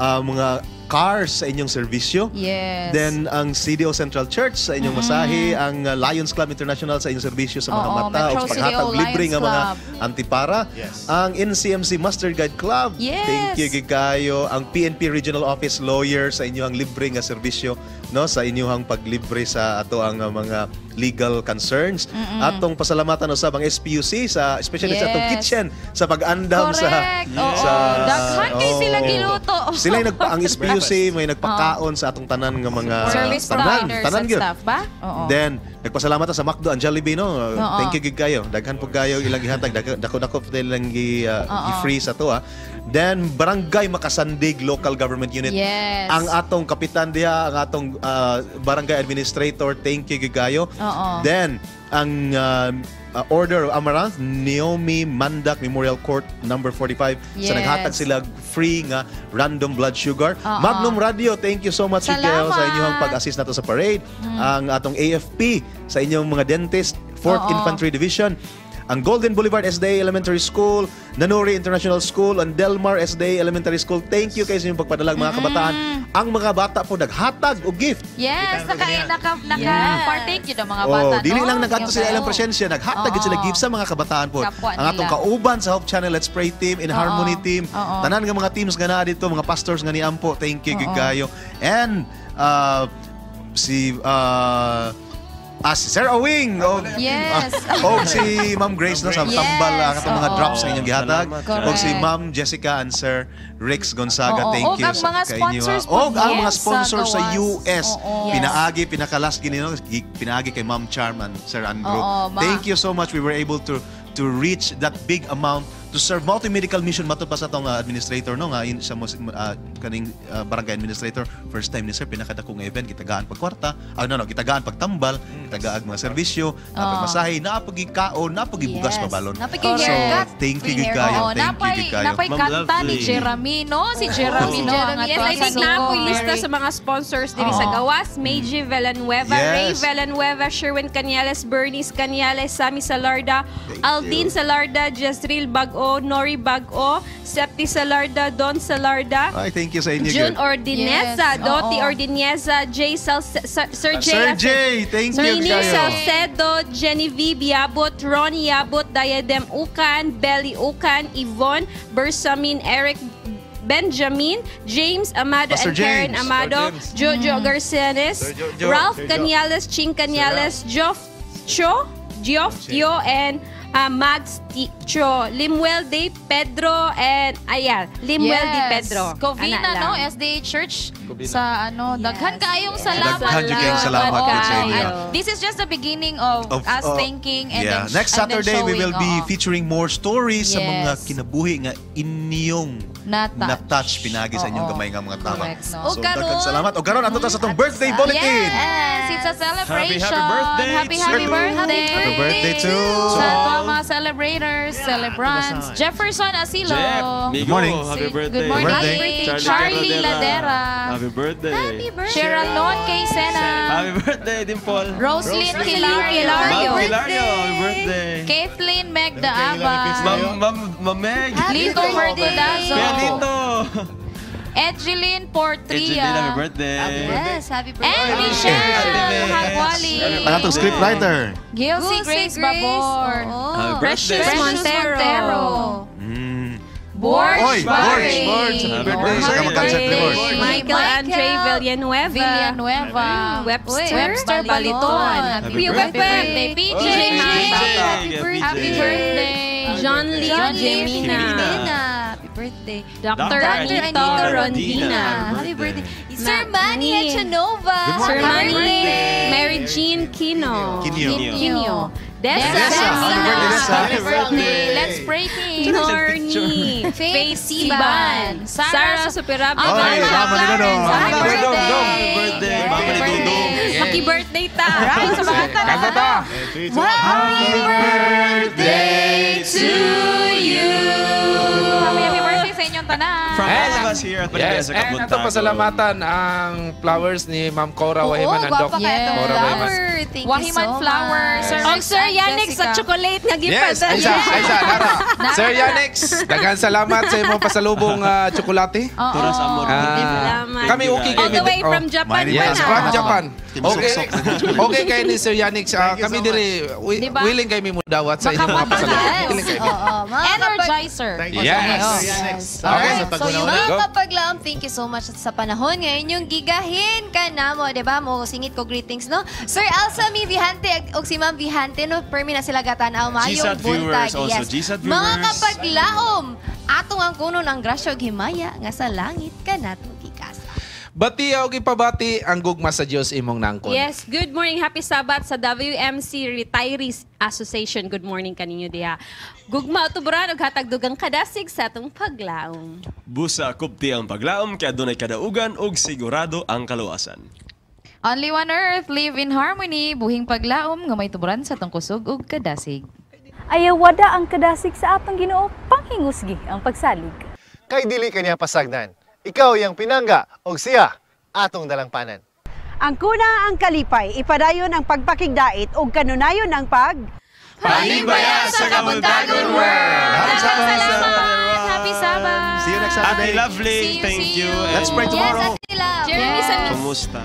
mga cars sa inyong serbisyo. Yes. Then ang CDO Central Church sa inyong masahe, ang Lions Club International sa inyong serbisyo sa mga mata o sa paghatag libre nga mga antipara. Ang NCMC Master Guide Club. Thank you gigayo. Ang PNP Regional Office Lawyer sa inyong libre nga serbisyo, no, sa inyong paglibre sa ato ang mga legal concerns. Atong pasalamatan usab ang SPUC sa especially sa atong kitchen sa pag-andam sa daghan kay sila giluto. Sila ang SPUC may nagpakaon sa atong tanan nga mga service providers and staff ba? Then nagpasalamat sa Macdo and Jollibee, no. Thank you gid kayo. Daghan po kayo ilang gihatag, dako-dako ilang i-free sa to. Then Barangay Makasandig Local Government Unit. Ang atong kapitan diha, ang atong barangay administrator, thank you gid kayo. Then ang Order of Amaranth, Naomi Mandak Memorial Court number 45. Sa naghatag sila free nga random blood sugar. Magnum Radio, thank you so much Miguel sa inyong pag-assist nato sa parade. Ang atong AFP sa inyong mga dentist, 4th Infantry Division. Ang Golden Boulevard SDA Elementary School, Nanuri International School, and Delmar SDA Elementary School. Thank you kayo sa inyong pagpadalag mga kabataan. Ang mga bata po naghatag o gift. Yes, naka-partake yun ang mga bata. Dili lang naghato sila ilang presensya, naghatag sila gift sa mga kabataan po. Ang atong kauban sa Hope Channel Let's Pray Team, In Harmony Team, tanan nga mga teams nga na dito, mga pastors nga ni Ampo. Thank you gigayo. And si Sir Owing o si Ma'am Grace no, sa tambal ang atong mga drops sa inyong gihatag, o si Ma'am Jessica and Sir Rex Gonzaga, thank you sa inyo. O ang mga sponsors sa US, pinakalas gini, no? Pinaagi kay Ma'am Charm and Sir Andrew. Thank you so much. We were able to reach that big amount to serve multi-medical mission mato pa sa atong administrator, no, nga sa kaning barangay administrator. First time ni sir pinakadakong event, gitagaan pagkwarta, gitagaan pagtambal, gitagaan mga serbisyo, pagmasahe, napagikaon, napagibugas pabalon. So thank you kayo. Napay kanta ni Jeremy, no? Si Jeremy, no? Yes, I think na po lista sa mga sponsors diri sa Gawas, Meiji Villanueva, Ray Villanueva, Sherwin Cañales, Bernice Cañales, Sammy Salarda, Aldin Salarda, Jezreel Bago, Nori Bago, Septi Salarda, Don Salarda. Ay, thank you sa inyo. June Ordineza, Doti Ordineza, Sir Jay, thank you. Rini Salcedo, Genevieve Yabot, Ronnie Yabot, Diadem Ucan, Belly Ucan, Yvonne, Bersamin, Eric Benjamin, James Amado and Karen Amado, Jojo Garcenes, Ralph Cañales, Ching Cañales, Geoff Tio, and Max Ticho, Limuel de Pedro, and Limuel de Pedro. Covina, Ana no? lang. SDA Church. Sa daghan kayong salamat. Daghan kayong salamat Okay. sa inyo. This is just the beginning of us thinking and then Next and then Saturday, we will be showing, featuring more stories sa mga Yes. kinabuhi nga inyong na-touch pinagi sa inyong gamay nga mga tama. Correct, no? So, daghang salamat. O karon ato ta sa itong birthday bulletin. Yes, it's a celebration. birthday Happy to- birthday. Happy birthday to- Sa mga celebrators, celebrants. Jefferson Asilo. Good morning. Happy birthday. Good morning. Happy birthday. Charlie Ladera. Happy birthday. Sheralon Kaysena. Happy birthday, Dimple. Roslyn Hilario. Ma'am Hilario, happy birthday. Kathleen Meg Daaba. Ma'am Meg. Lito Verdidazo. Kuya Lito. Edgeline Portria. Edgeline, happy birthday. Yes, happy birthday. And Michelle Hagwali. Ang atong scriptwriter. Gilsey Grace Babor. Precious Montero. Borge Borge. Barry. Happy birthday sa kamag-concert ni Borge. Michael Andre Villanueva. Webster Baliton. Happy birthday, PJ. Happy birthday. John Lee Gemina. Happy birthday. Dr. Anito Rondina. Happy birthday. Sir Manny Echanova. Sir Happy Manny. birthday. Mary Jean Kino. Kinyo. Dessa. Happy birthday. Let's pray, King. Nornie. Faith Siban. Sarah Superab. Oy, mama ni Dodong. Happy birthday. Happy birthday. Mama ni Dudong. Happy birthday ta. Right, sa mga tanan. Kanta ta. Happy birthday to you. Happy birthday sa inyong tanan. From all of us here at Panibaya Yes, sa and Kabuntagon. ito pasalamatan ang flowers ni Ma'am Cora Wahiman and Doc gwapa ka itong Cora Wahiman. flower. Thank you Wahiman so Flower. much. Sir Sir Yannick sa chocolate na Yes, gift. Aisa, Lara. Sir Yannick, daghang salamat sa imong pasalubong tsokolate. Turas amor. Salamat. Kami okay All the way from Japan. Yes, pa na. from Japan. Okay, okay kayo ni Sir Yannick. Kami diri Diba? willing kayo mi mudawat sa inyong mga pasalubong. Willing kayo. Energizer. Yes. Okay. So yung mga kapaglaom, thank you so much sa panahon. Ngayon yung gigahin ka na mo, di ba? Mo singit ko greetings, no? Sir Elsa Mi Vihante, o si Ma'am Vihante, no? Permi na sila gatanaw. Mayong GSAT viewers buntag. also. Yes. GSAT Mga viewers. kapaglaom, atong ang kuno ng grasya ug himaya nga sa langit ka natong gikasa. Bati o gipabati ang gugma sa Dios imong nangkon. Yes, good morning. Happy Sabat sa WMC Retirees Association. Good morning kaninyo diha. Gugma utuburan ug hatag dugang kadasig sa atong paglaom. Busa kupti ang paglaom kaya dunay kadaugan ug sigurado ang kaluwasan. Only one earth, live in harmony, buhing paglaom nga may tuburan sa tong kusog ug kadasig. Ayaw wada ang kadasig sa atong Ginoo, panghingusgi ang pagsalig. Kay dili kaniya pasagdan. Ikaw yang pinangga og siya atong dalangpanan. Ang kuna ang kalipay, ipadayon ang pagpakigdait ug kanunayon ang pag Panibaya sa Kabuntagon World! Happy Sabbath! See you next Saturday. Happy lovely. See you, Thank see you. you. And Let's pray tomorrow. Yes, at sila. Jeremy San Kumusta?